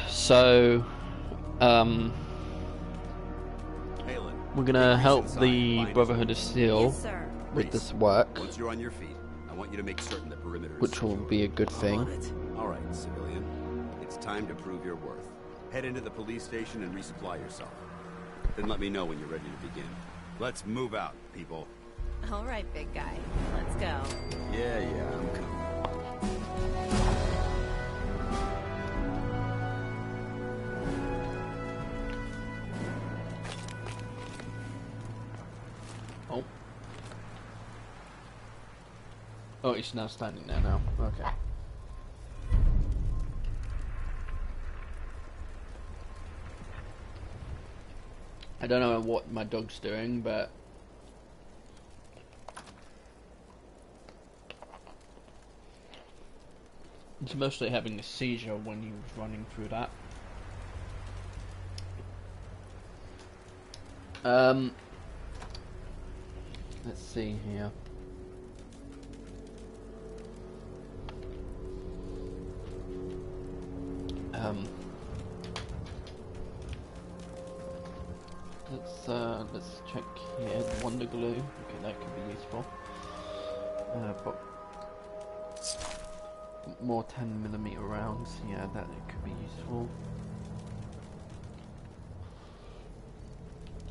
so... we're gonna help the Brotherhood of Steel with this work, Once you're on your feet, I want you to make certain the perimeter is which will be a good thing. All right, civilian. It's time to prove your worth. Head into the police station and resupply yourself. Then let me know when you're ready to begin. Let's move out, people. All right, big guy. Let's go. Yeah, I'm coming. Oh, he's now standing there now. Okay. I don't know what my dog's doing, but he's mostly having a seizure when he was running through that. Let's see here. Let's check here. Wonder glue. Okay, that could be useful. But more 10mm rounds. Yeah, that could be useful.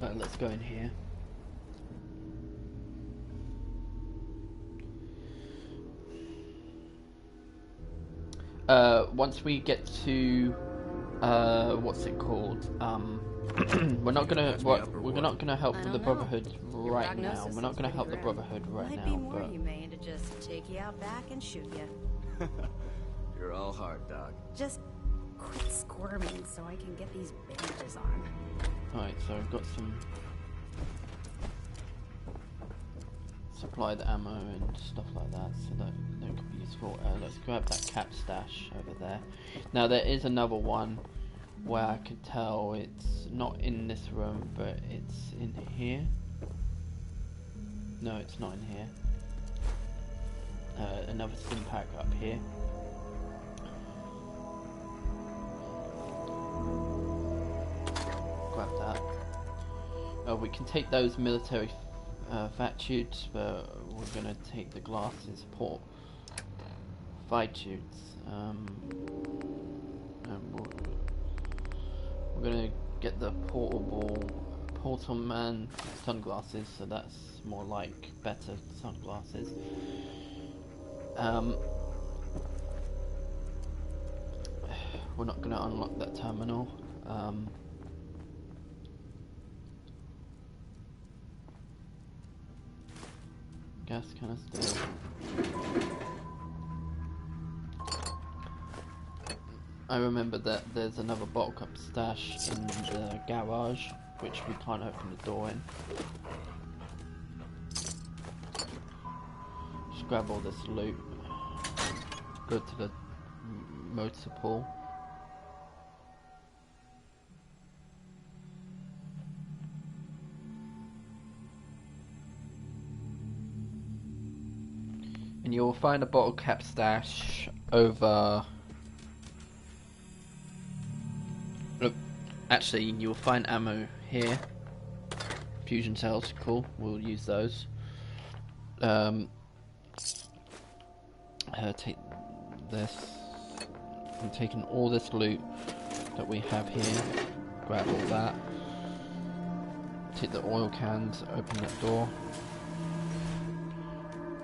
Let's go in here. Once we get to what's it called? we're not gonna help the Brotherhood right now. We're not gonna help the Brotherhood right now. Might be more But humane to just take you out back and shoot you. You're all hard, Doc. Just quit squirming so I can get these bandages on. alright, so I've got some supplied ammo and stuff like that, so that could be useful. Let's grab that cap stash over there. Now there is another one where I can tell it's not in this room, but it's in here. No, it's not in here. Another stim pack up here. Grab that. We can take those military fat tubes, but we're gonna take the glasses, fight tubes. And we're gonna get the portal man sunglasses, so that's more like better sunglasses. We're not gonna unlock that terminal. Gas canister. I remember that there's another bottle cap stash in the garage, which we can't open the door in. Just grab all this loot. Go to the motor pool. And you'll find a bottle cap stash over... Look, actually, you'll find ammo here. Fusion cells, cool. We'll use those. Take this. I'm taking all this loot that we have here. Grab all that. Take the oil cans. Open that door.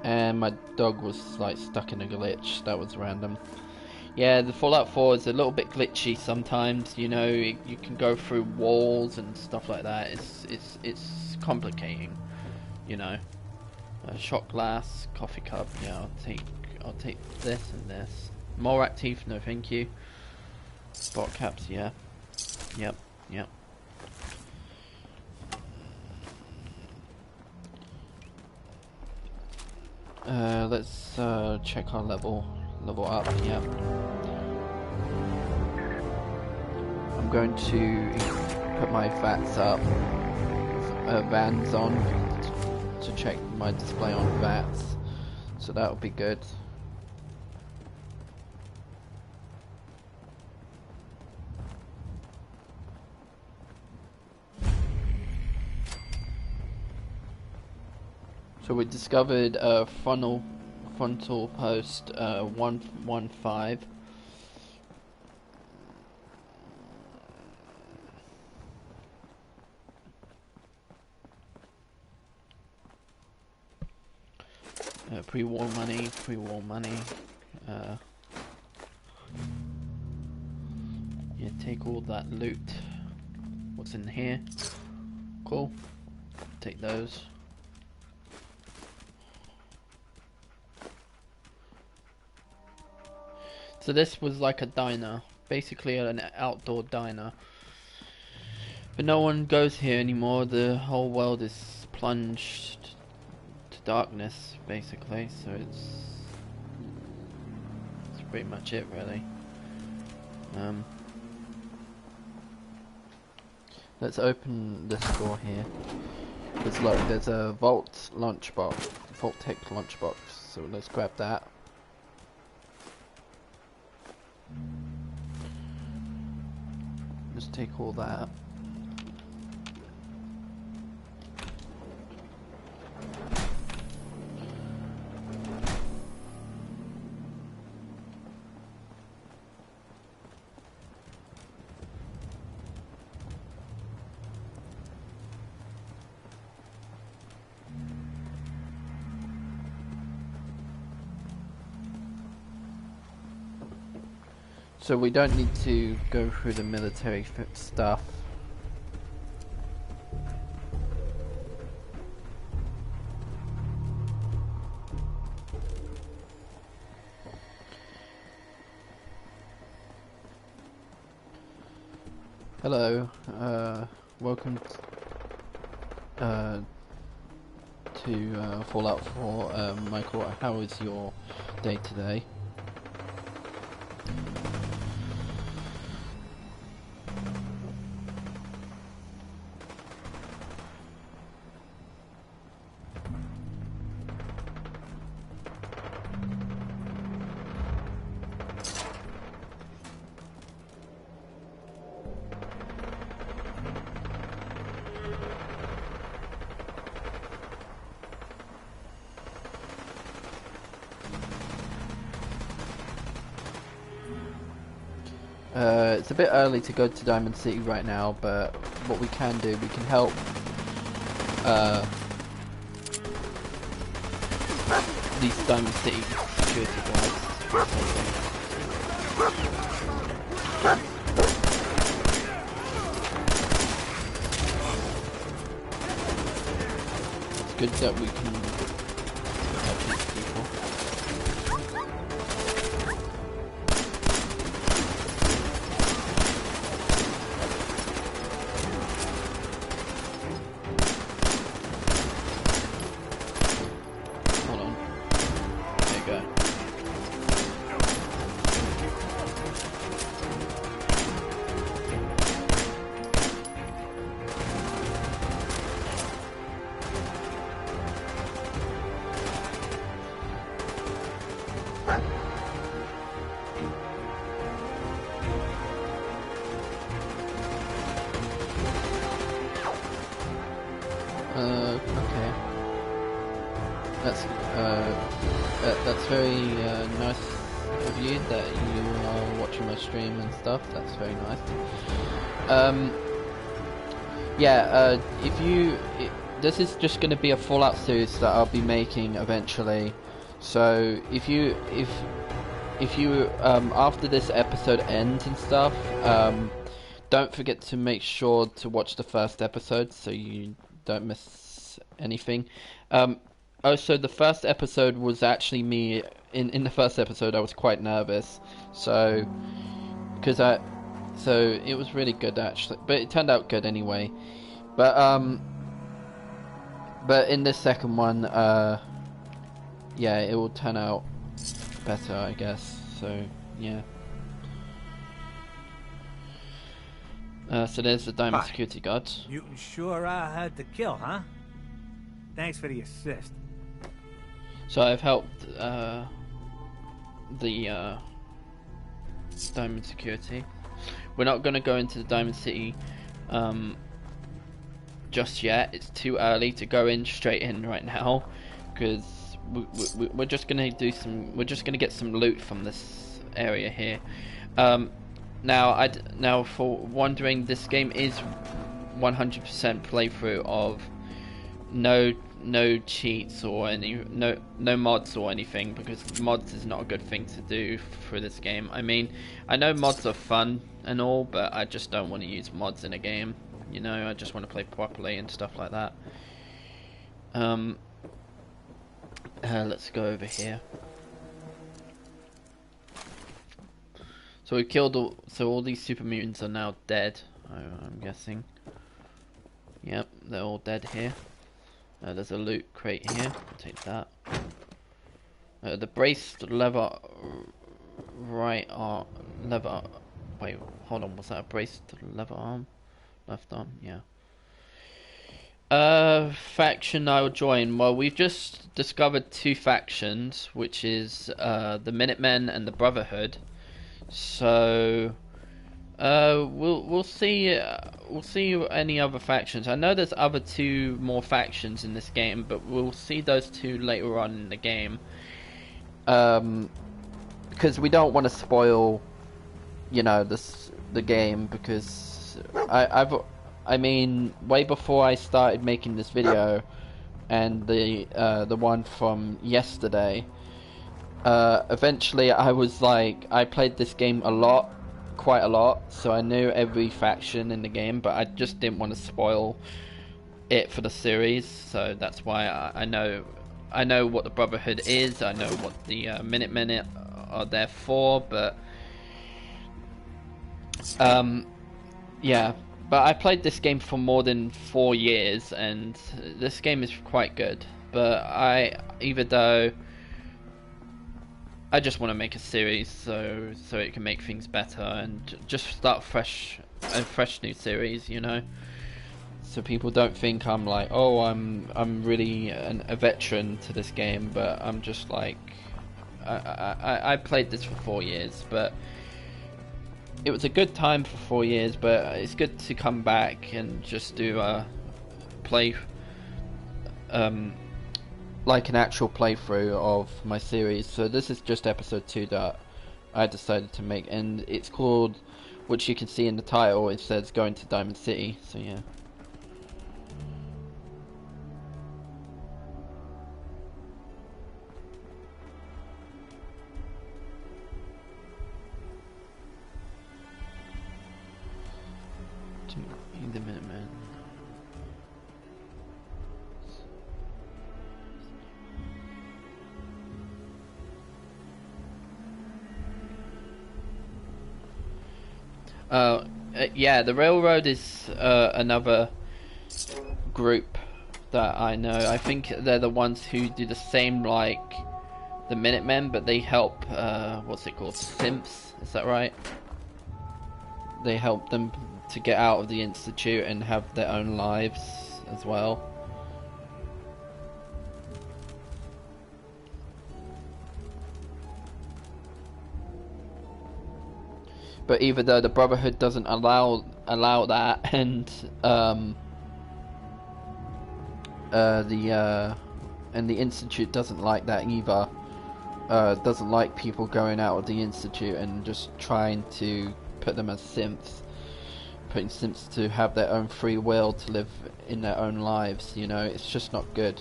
And my dog was like stuck in a glitch. That was random. Yeah, the Fallout 4 is a little bit glitchy sometimes. You know, you can go through walls and stuff like that. It's complicating. You know, shot glass, coffee cup. Yeah, I'll take this and this. More active, no thank you. Bot caps, yeah. Yep. Let's check our level up. Yeah. I'm going to put my VATS up, vans on, to check my display on VATS. So that'll be good. So we discovered a frontal post 115. Pre-war money. Yeah, take all that loot. What's in here? Cool. Take those. So this was like a diner, basically an outdoor diner. But no one goes here anymore. The whole world is plunged to darkness, basically. So it's pretty much it, really. Let's open this door here. Because look, there's a Vault lunchbox, Vault-Tec lunchbox. So let's grab that. Just take all that. So we don't need to go through the military stuff. Hello, welcome to Fallout 4. Michael, how is your day today? It's a bit early to go to Diamond City right now, but what we can do, we can help these Diamond City security guards. It's good that we can help these people. Okay. That's very nice of you that you are watching my stream and stuff. That's very nice. Yeah. This is just going to be a Fallout series that I'll be making eventually. So if you after this episode ends and stuff, don't forget to make sure to watch the first episode so you don't miss anything. Also, the first episode was actually me. In the first episode, I was quite nervous, so it was really good actually. But it turned out good anyway. But in this second one, yeah, it will turn out better, I guess. So yeah. So there's the Diamond Security Guard. You sure are hard to kill, huh? Thanks for the assist. So I've helped the Diamond Security. We're not going to go into the Diamond City just yet. It's too early to go in straight in right now, because we're just going to do some. We're just going to get some loot from this area here. Now, for wondering, this game is 100% playthrough of no cheats or no mods or anything, because mods is not a good thing to do for this game. I mean, I know mods are fun and all, but I just don't want to use mods in a game. You know, I just want to play properly and stuff like that. Let's go over here. So we killed all. So all these super mutants are now dead. I'm guessing. Yep, they're all dead here. There's a loot crate here. I'll take that. The braced lever right arm. Lever. Wait, hold on. Was that a braced lever arm? Left arm? Yeah. Faction I will join. Well, we've just discovered 2 factions, which is the Minutemen and the Brotherhood. So we'll see any other factions. I know there's other 2 more factions in this game, but we'll see those 2 later on in the game. Because we don't want to spoil, you know, the game, because I mean, way before I started making this video, and the one from yesterday, eventually I was like, I played this game quite a lot, so I knew every faction in the game, but I just didn't want to spoil it for the series, so that's why I know what the Brotherhood is, I know what the Minutemen are there for, but yeah. But I played this game for more than 4 years, and this game is quite good. But even though I just want to make a series, so it can make things better and just start a fresh new series, you know. So people don't think I'm like, oh, I'm really a veteran to this game, but I'm just like, I played this for 4 years, but it was a good time for 4 years, but it's good to come back and just do a play, like an actual playthrough of my series. So this is just episode 2 that I decided to make, and it's called, which you can see in the title, it says Going to Diamond City, so yeah. The Minutemen. Yeah, the Railroad is another group that I know. I think they're the ones who do the same like the Minutemen, but they help, what's it called? Simps, is that right? They help them to get out of the Institute and have their own lives as well. But even though the Brotherhood doesn't allow that, and the Institute doesn't like that either. Doesn't like people going out of the Institute and just trying to put them as simps. Putting simps to have their own free will to live in their own lives, you know, it's just not good.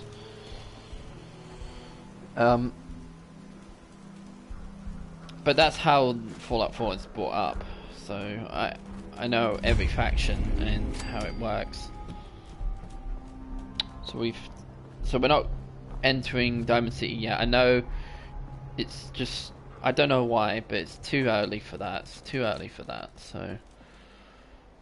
But that's how Fallout 4 is brought up, so I know every faction and how it works. So we're not entering Diamond City yet. I know it's just, I don't know why, but it's too early for that. It's too early for that, so.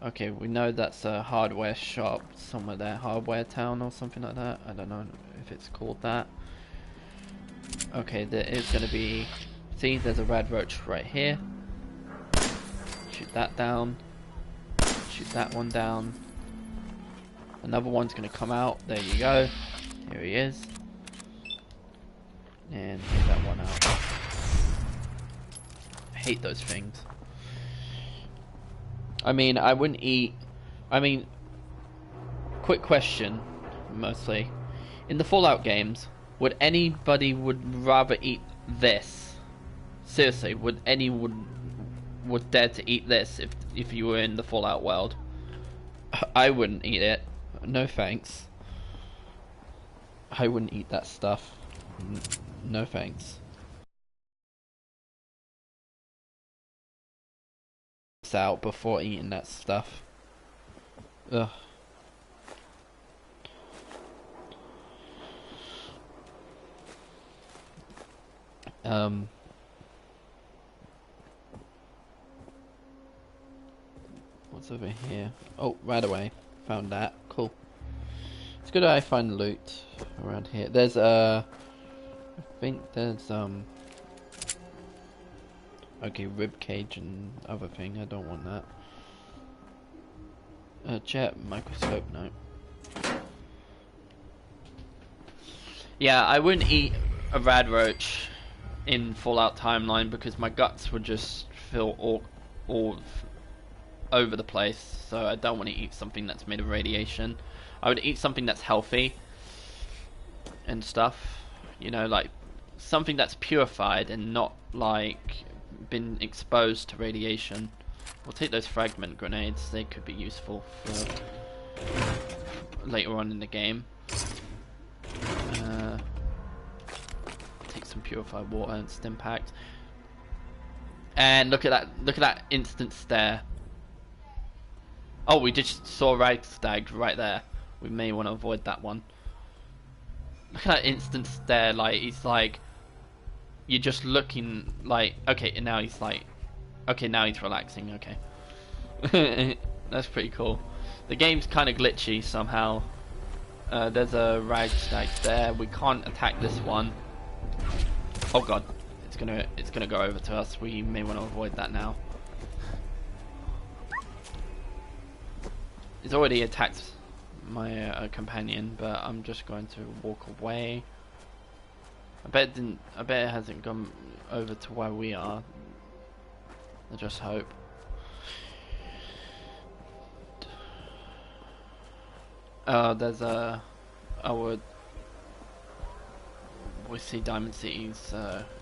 Okay, we know that's a hardware shop somewhere there, Hardware Town or something like that. I don't know if it's called that. Okay, there is going to be, see, there's a rad roach right here. Shoot that down. Shoot that one down. Another one's going to come out. There you go. Here he is. And take that one out. I hate those things. I mean, I wouldn't eat... I mean, quick question, mostly. In the Fallout games, would anybody rather eat this? Seriously, would anyone would dare to eat this if you were in the Fallout world? I wouldn't eat it. No thanks. I wouldn't eat that stuff. No thanks. Out before eating that stuff. Ugh. What's over here? Oh, right away. Found that. Cool. It's good that I find loot around here. There's I think there's okay, rib cage and other thing. I don't want that. Jet microscope, no. Yeah, I wouldn't eat a rad roach in Fallout Timeline because my guts would just feel all over the place. So I don't want to eat something that's made of radiation. I would eat something that's healthy and stuff. You know, like something that's purified and not like been exposed to radiation. We'll take those fragment grenades. They could be useful for later on in the game. Take some purified water and Stimpack. And look at that instant stare. Oh, we just saw Ragstag right there. We may want to avoid that one. Look at that instant stare. Like he's like, you're just looking like, okay, and now he's like, okay, now he's relaxing. Okay, that's pretty cool. The game's kind of glitchy somehow. There's a Ragstag there. We can't attack this one. Oh god, it's gonna go over to us. We may want to avoid that now. It's already attacked my companion, but I'm just going to walk away. I bet it hasn't gone over to where we are. I just hope. There's we see Diamond City's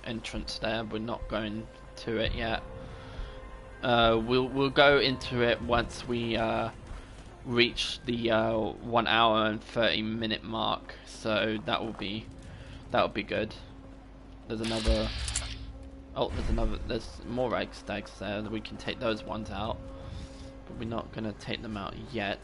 entrance there. We're not going to it yet. We'll go into it once we reach the 1 hour and 30-minute mark. So that will be good. There's another. Oh, there's more Ragstags there. We can take those ones out, but we're not gonna take them out yet.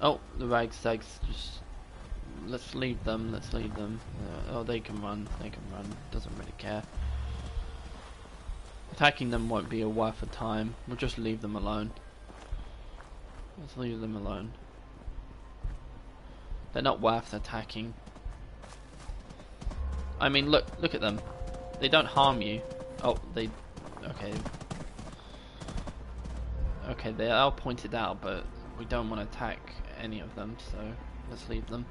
Oh, the Ragstags, just let's leave them. Oh, they can run. Doesn't really care. Attacking them won't be a worth of time. We'll just leave them alone. Let's leave them alone. They're not worth attacking. I mean, look at them. They don't harm you. Oh, they. Okay. Okay, they are pointed out, but we don't want to attack any of them, so let's leave them.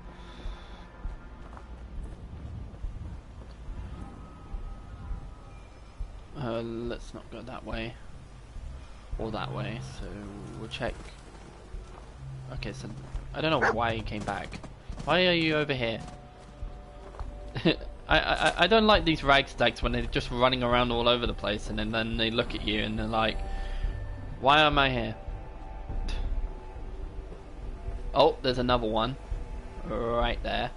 Let's not go that way or that way, so we'll check. Okay, so I don't know why he came back. Why are you over here? I don't like these Ragstags when they're just running around all over the place, and then they look at you and they're like, why am I here? Oh, there's another one right there.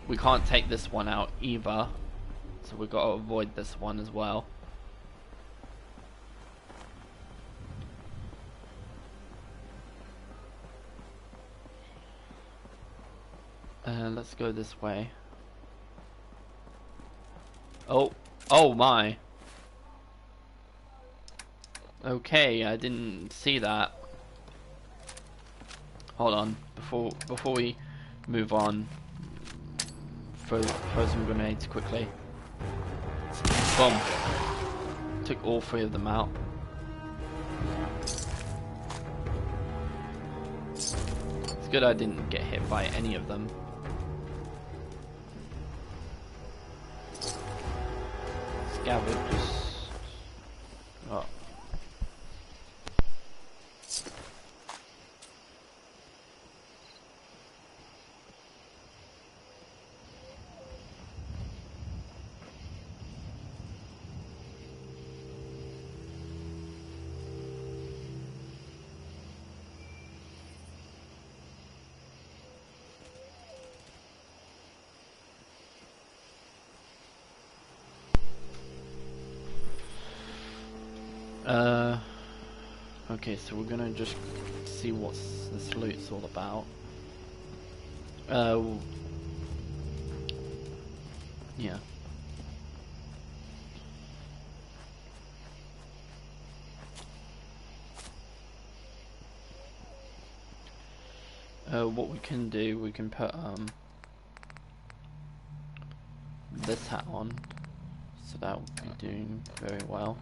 We can't take this one out either, so we've got to avoid this one as well. Let's go this way. Oh my. Okay, I didn't see that. Hold on, before we move on, throw some grenades quickly. Boom. Took all three of them out. It's good I didn't get hit by any of them. Scavenge. Oh. Okay, so we're gonna just see what this loot's all about. Yeah. What we can do, we can put this hat on, so that will be doing very well.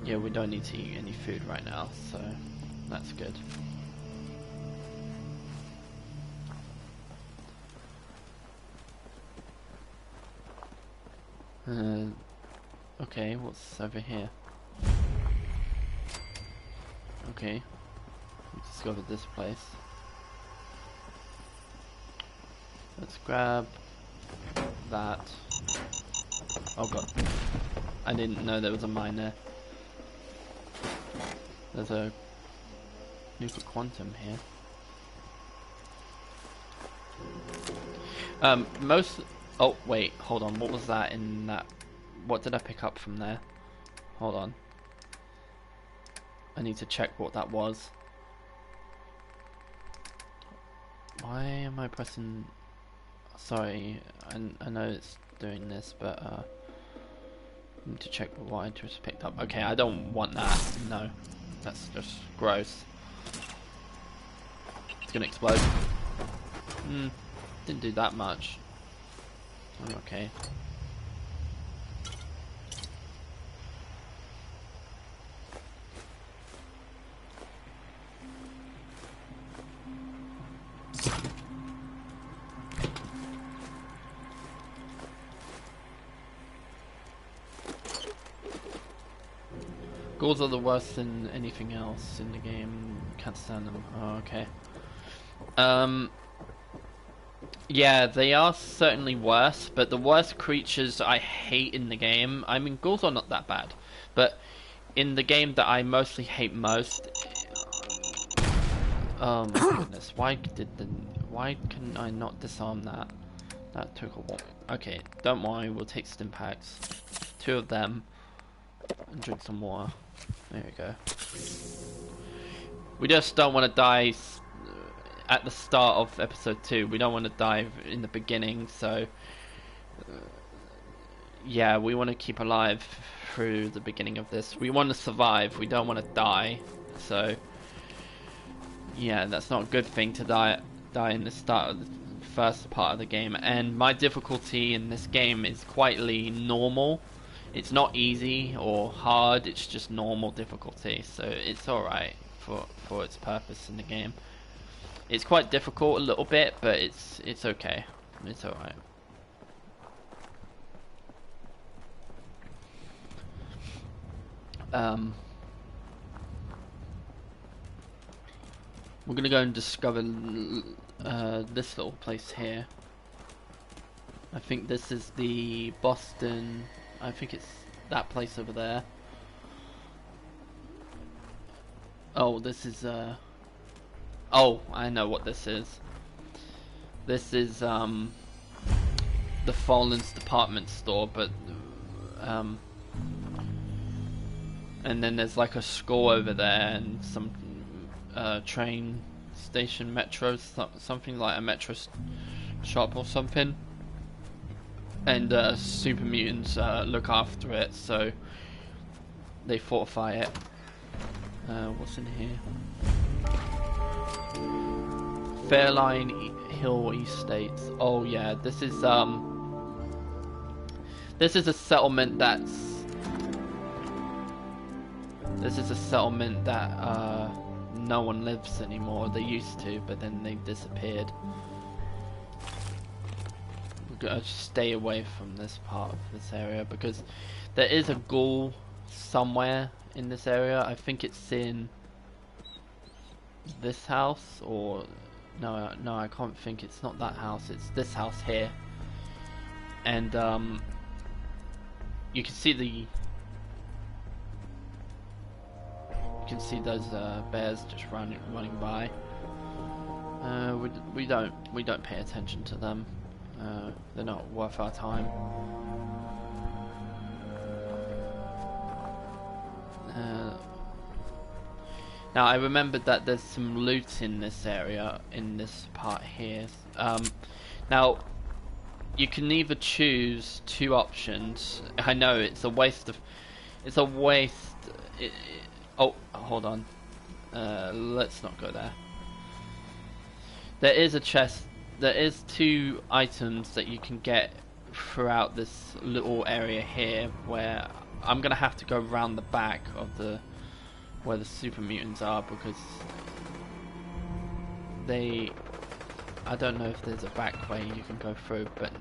Yeah, we don't need to eat any food right now, so that's good. Okay, what's over here? Okay, we discovered this place. Let's grab that. Oh god, I didn't know there was a mine there. There's a nuclear quantum here. Oh wait, hold on, what was that in that? What did I pick up from there? Hold on. I need to check what that was. Why am I pressing... Sorry, I know it's doing this, but I need to check what I just picked up. Okay, I don't want that. No, that's just gross. It's gonna explode. Didn't do that much. I'm okay. Ghouls are the worst than anything else in the game. Can't stand them. Oh, okay. Yeah, they are certainly worse, but the worst creatures I hate in the game, I mean, ghouls are not that bad, but in the game that I mostly hate most, oh my goodness, why couldn't I not disarm that? That took a while. Okay, don't worry, we'll take stim packs, 2 of them, and drink some water. There we go. We just don't want to die at the start of episode 2. We don't want to die in the beginning, so yeah, we want to keep alive through the beginning of this. We want to survive, we don't want to die, so yeah, that's not a good thing to die in the start of the first part of the game. And my difficulty in this game is quietly normal. It's not easy or hard, it's just normal difficulty, so it's alright for its purpose in the game. It's quite difficult a little bit, but it's okay. It's alright. We're gonna go and discover this little place here. I think this is the Boston... I think it's that place over there. Oh, this is oh, I know what this is. This is the Fallen's department store, but and then there's like a school over there and some train station, metro, something like a metro shop or something. And super mutants look after it, so they fortify it. What's in here? Fairline Hill Estates. Oh yeah, this is a settlement that's no one lives anymore. They used to, but then they disappeared. Stay away from this part of this area because there is a ghoul somewhere in this area. I think it's in this house, or no, I can't think. It's not that house. It's this house here, and you can see those bears just running by. We don't pay attention to them. They're not worth our time. Now I remembered that there's some loot in this area, in this part here. Now you can either choose two options. I know it's a waste of. It's a waste. Oh, hold on. Let's not go there. There is a chest. There is two items that you can get throughout this little area here, where I'm gonna have to go around the back of where the super mutants are, because I don't know if there's a back way you can go through, but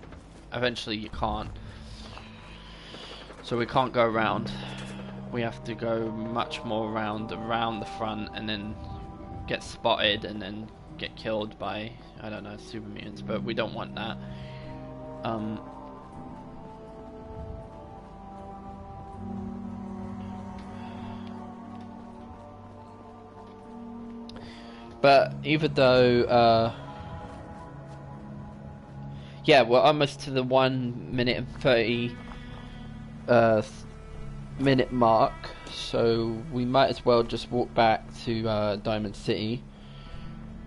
eventually you can't. So we can't go around. We have to go much more around the front, and then get spotted, and then get killed by, I don't know, super mutants. But we don't want that. But even though, yeah, we're almost to the 1 minute and 30 minute mark, so we might as well just walk back to Diamond City,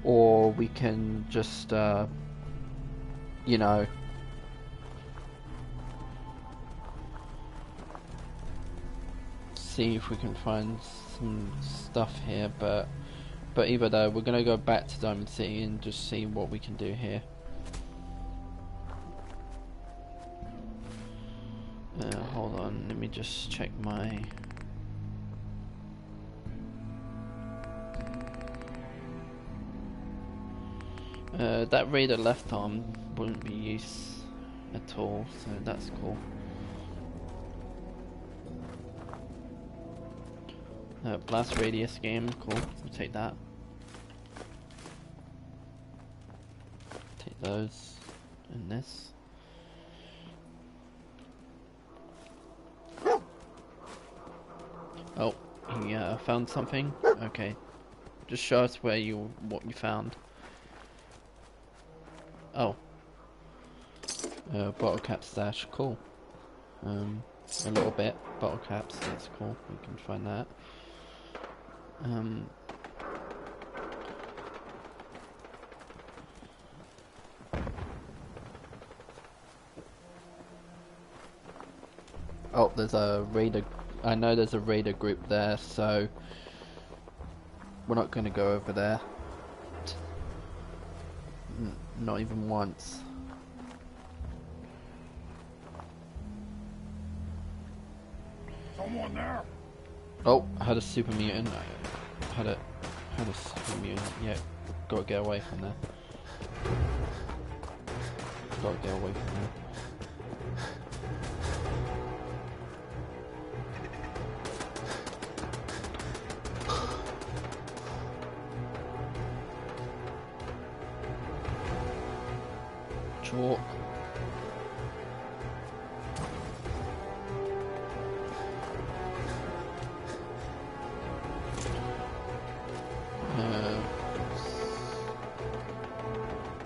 or we can just, you know, see if we can find some stuff here, but either though, we're gonna go back to Diamond City and just see what we can do here. Hold on, let me just check my... that Raider left arm wouldn't be used at all, so that's cool. Blast radius game, cool, we'll take that. Take those and this. Oh, he found something? Okay. Just show us what you found. Oh. Bottle cap stash, cool. A little bit. Bottle caps, that's cool. We can find that. Oh, there's a raider. I know there's a raider group there, so we're not going to go over there. Not even once. Someone there? Oh, I had a super mutant. Had a super mutant. Yeah, gotta get away from there. Gotta get away from there. Chalk.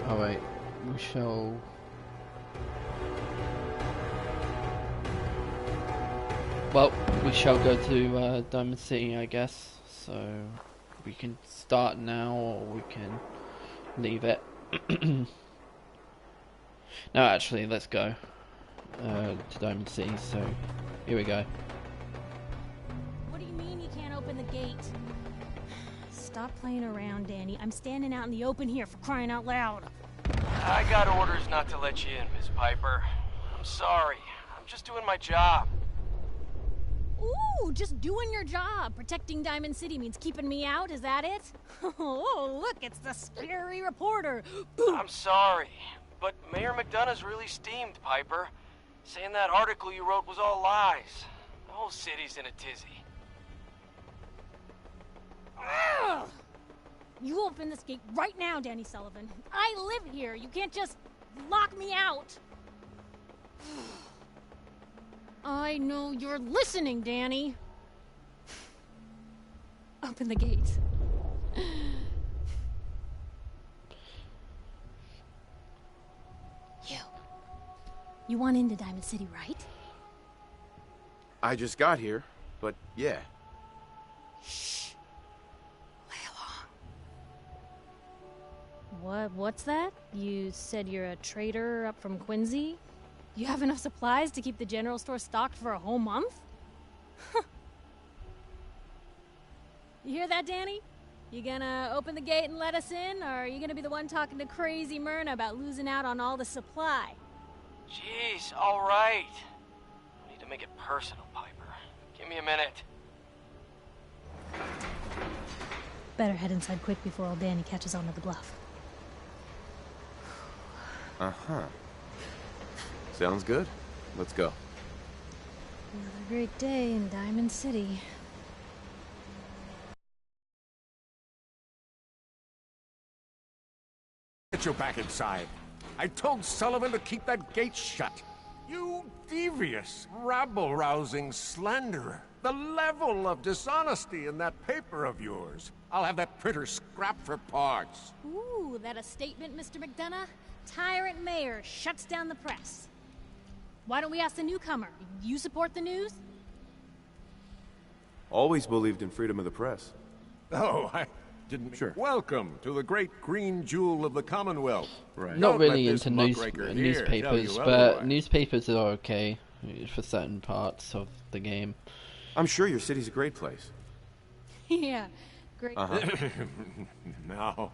Alright, we shall... Well, we shall go to Diamond City, I guess. So, we can start now, or we can leave it. No, actually, let's go to Diamond City, so here we go. What do you mean you can't open the gate? Stop playing around, Danny. I'm standing out in the open here, for crying out loud. I got orders not to let you in, Miss Piper. I'm sorry. I'm just doing my job. Ooh, just doing your job. Protecting Diamond City means keeping me out, is that it? Oh, look, it's the scary reporter. I'm sorry, but Mayor McDonough's really steamed, Piper. Saying that article you wrote was all lies. The whole city's in a tizzy. Ugh. You open this gate right now, Danny Sullivan. I live here. You can't just lock me out. I know you're listening, Danny. Open the gate. You want into Diamond City, right? I just got here, but yeah. Shh. What's that? You said you're a trader up from Quincy? You have enough supplies to keep the general store stocked for a whole month? You hear that, Danny? You gonna open the gate and let us in, or are you gonna be the one talking to crazy Myrna about losing out on all the supply? Jeez, all right. I need to make it personal, Piper. Give me a minute. Better head inside quick before old Danny catches on to the bluff. Uh-huh. Sounds good. Let's go. Another great day in Diamond City. Get you back inside. I told Sullivan to keep that gate shut. You devious, rabble-rousing slanderer. The level of dishonesty in that paper of yours. I'll have that printer scrapped for parts. Ooh, that a statement, Mr. McDonough? Tyrant mayor shuts down the press. Why don't we ask the newcomer? You support the news? Always believed in freedom of the press. Oh, I didn't... Sure. Welcome to the great green jewel of the Commonwealth. Right. Not Don't really let this into muckraker here newspapers, tell you but otherwise. newspapers are okay for certain parts of the game. I'm sure your city's a great place. Yeah, great. No.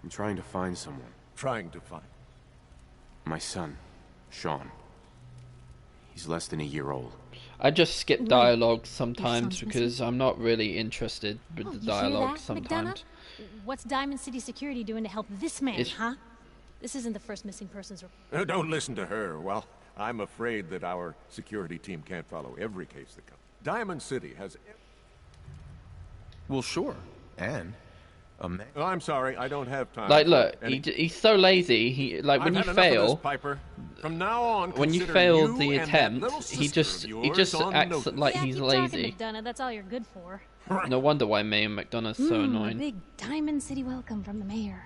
I'm trying to find someone. Trying to find... My son, Sean. He's less than a year old. I just skip Wait, dialogue your sometimes son's because I'm not really interested with Oh, the you hear dialogue that, sometimes. McDonough? What's Diamond City Security doing to help this man, It's- huh? This isn't the first missing persons report. Don't listen to her. Well, I'm afraid that our security team can't follow every case that comes. Diamond City has... Well, sure. And... Oh, I'm sorry, I don't have time. Like, for look, any- he's so lazy. He like when I've you had enough of fail. this, Piper. From now on, When you consider fail you the and that little attempt, he sister of just yours on acts notice. like Yeah, he's keep lazy. talking, McDonough. That's all you're good for. No wonder why Mayor McDonough's so A annoying. big Diamond City welcome from the mayor.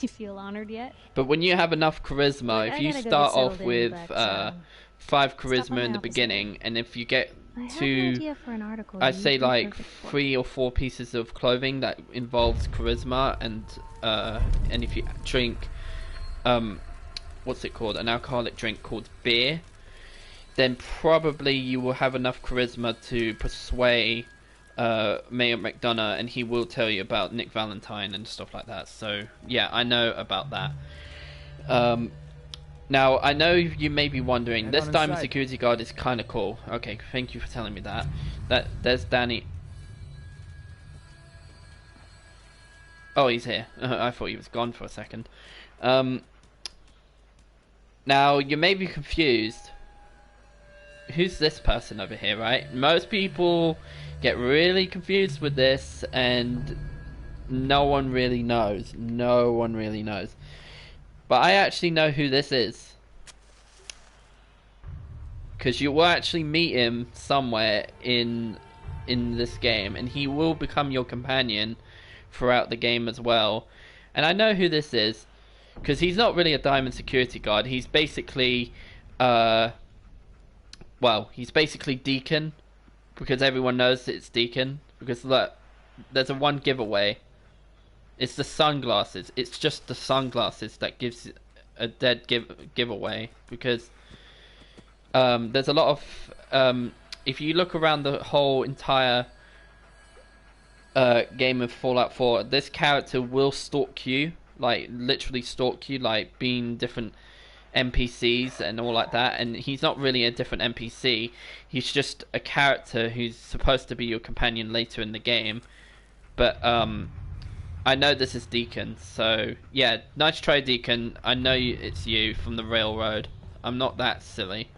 You feel honored yet? But when you have enough charisma, Look, if I you gotta go start get off settled in, with but, 5 stop charisma by in my the office beginning, and if you get I have an to, idea for an article I you'd say be like perfect for. 3 or 4 pieces of clothing that involves charisma, and if you drink, what's it called, an alcoholic drink called beer, then probably you will have enough charisma to persuade Mayor McDonough, and he will tell you about Nick Valentine and stuff like that. So yeah, I know about that. Now I know you may be wondering, Head this on diamond inside. security guard is kind of cool. Okay, thank you for telling me that. There's Danny. Oh, he's here. I thought he was gone for a second. Now you may be confused. Who's this person over here, right? Most people get really confused with this, and no one really knows. No one really knows. But I actually know who this is. Because you will actually meet him somewhere in this game, and he will become your companion throughout the game as well. And I know who this is, because he's not really a diamond security guard. He's basically, well, he's basically Deacon, because everyone knows it's Deacon. Because look, there's a one giveaway. It's the sunglasses. It's just the sunglasses that gives a dead giveaway, because there's a lot of if you look around the whole entire game of Fallout 4, this character will stalk you, like literally stalk you, like being different NPCs and all like that. And he's not really a different NPC, he's just a character who's supposed to be your companion later in the game. But I know this is Deacon, so yeah, nice try, Deacon. I know it's you from the railroad. I'm not that silly.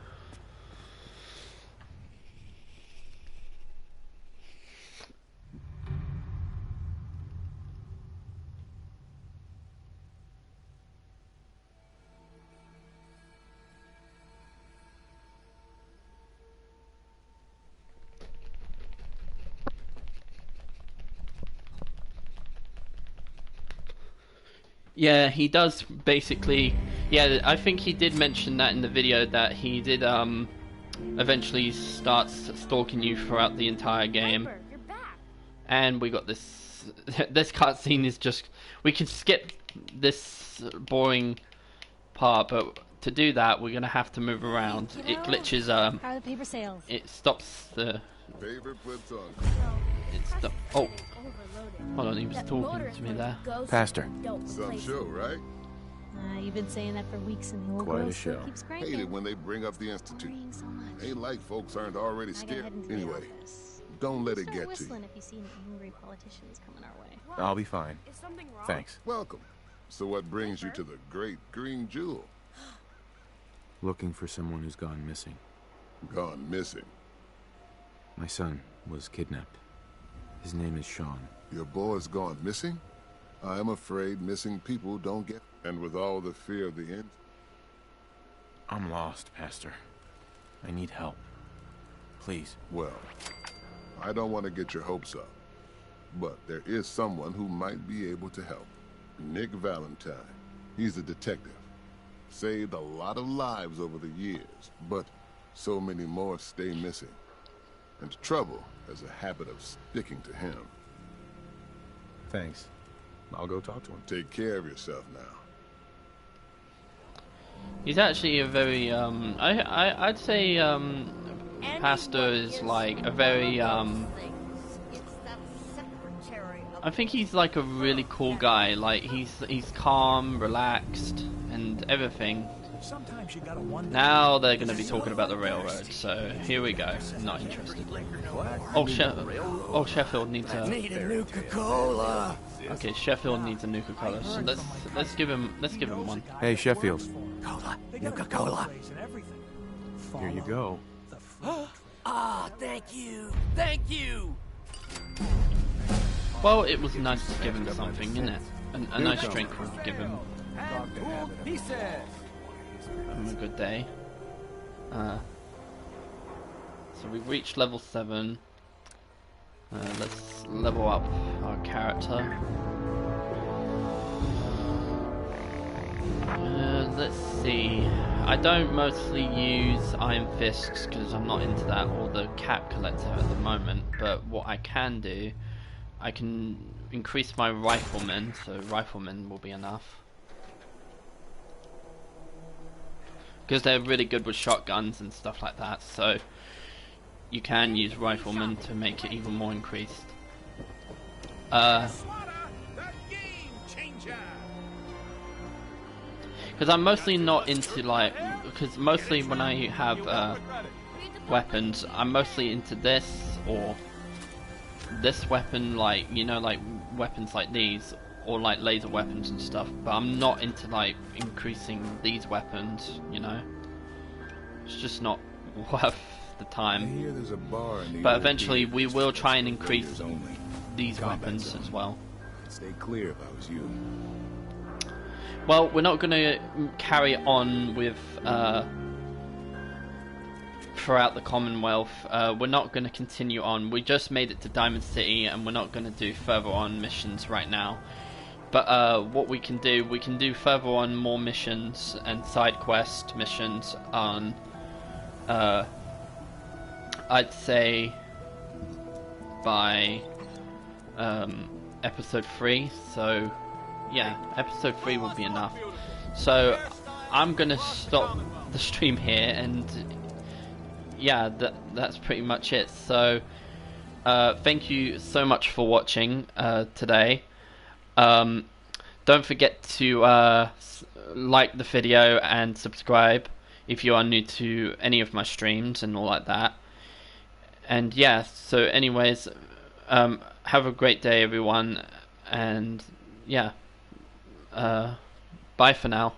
Yeah, he does basically. Yeah, I think he did mention that in the video, that he did eventually start stalking you throughout the entire game. Piper, you're back. And we got this this cutscene is just... We can skip this boring part, but to do that, we're gonna have to move around. It glitches. How are the paper sales? It stops the. Oh, hold on. He was talking to me there. Pastor. Some show, right? You've been saying that for weeks, and the old Quite a girl show. still keeps cranking. Hate it when they bring up the Institute. Ain't like folks aren't already scared. Anyway, don't let it Start get to whistling you. if you see any angry politicians coming our way. I'll be fine. Thanks. Welcome. So what brings you to the Great Green Jewel? Looking for someone who's gone missing. Gone missing? My son was kidnapped. His name is Sean. Your boy's gone missing? I am afraid missing people don't get... And with all the fear of the end... I'm lost, Pastor. I need help. Please. Well, I don't want to get your hopes up. But there is someone who might be able to help. Nick Valentine. He's a detective. Saved a lot of lives over the years, but so many more stay missing. And trouble has a habit of sticking to him. Thanks. I'll go talk to him. Take care of yourself now. He's actually a very I'd say Pastor is like a very I think he's like a really cool guy. Like he's calm, relaxed, and everything. Sometimes you gotta wonder. Now they're going to be talking about the railroad, so here we go. Not interested. Oh, Sheffield needs a. Need a Nuka-Cola. Okay, Sheffield needs a Nuka-Cola. So let's give him one. Hey, Sheffield. Cola. Nuka-Cola. Here you go. Ah, thank you. Thank you. Well, it was nice to give him something, isn't it? A nice drink would give him a good day. So we've reached level 7. Let's level up our character. Let's see. I don't mostly use Iron Fists because I'm not into that, or the Cap Collector at the moment, but what I can do, I can increase my Rifleman, so Rifleman will be enough. Because they're really good with shotguns and stuff like that, so you can use Rifleman to make it even more increased. Because I'm mostly not into like, because mostly when I have weapons, I'm mostly into this or this weapon, like, you know, like weapons like these, or like laser weapons and stuff, but I'm not into like increasing these weapons, you know. It's just not worth the time. But eventually we will try and increase these weapons as well. Stay clear if I was you. Well, we're not going to carry on with throughout the Commonwealth. We're not going to continue on. We just made it to Diamond City, and we're not going to do further on missions right now. But what we can do further on more missions and side quest missions on, I'd say by episode 3. So yeah, episode 3 will be enough. So I'm gonna stop the stream here, and yeah, that's pretty much it. So thank you so much for watching today. Don't forget to like the video and subscribe if you are new to any of my streams and all like that. And yeah, so anyways, have a great day everyone, and yeah, bye for now.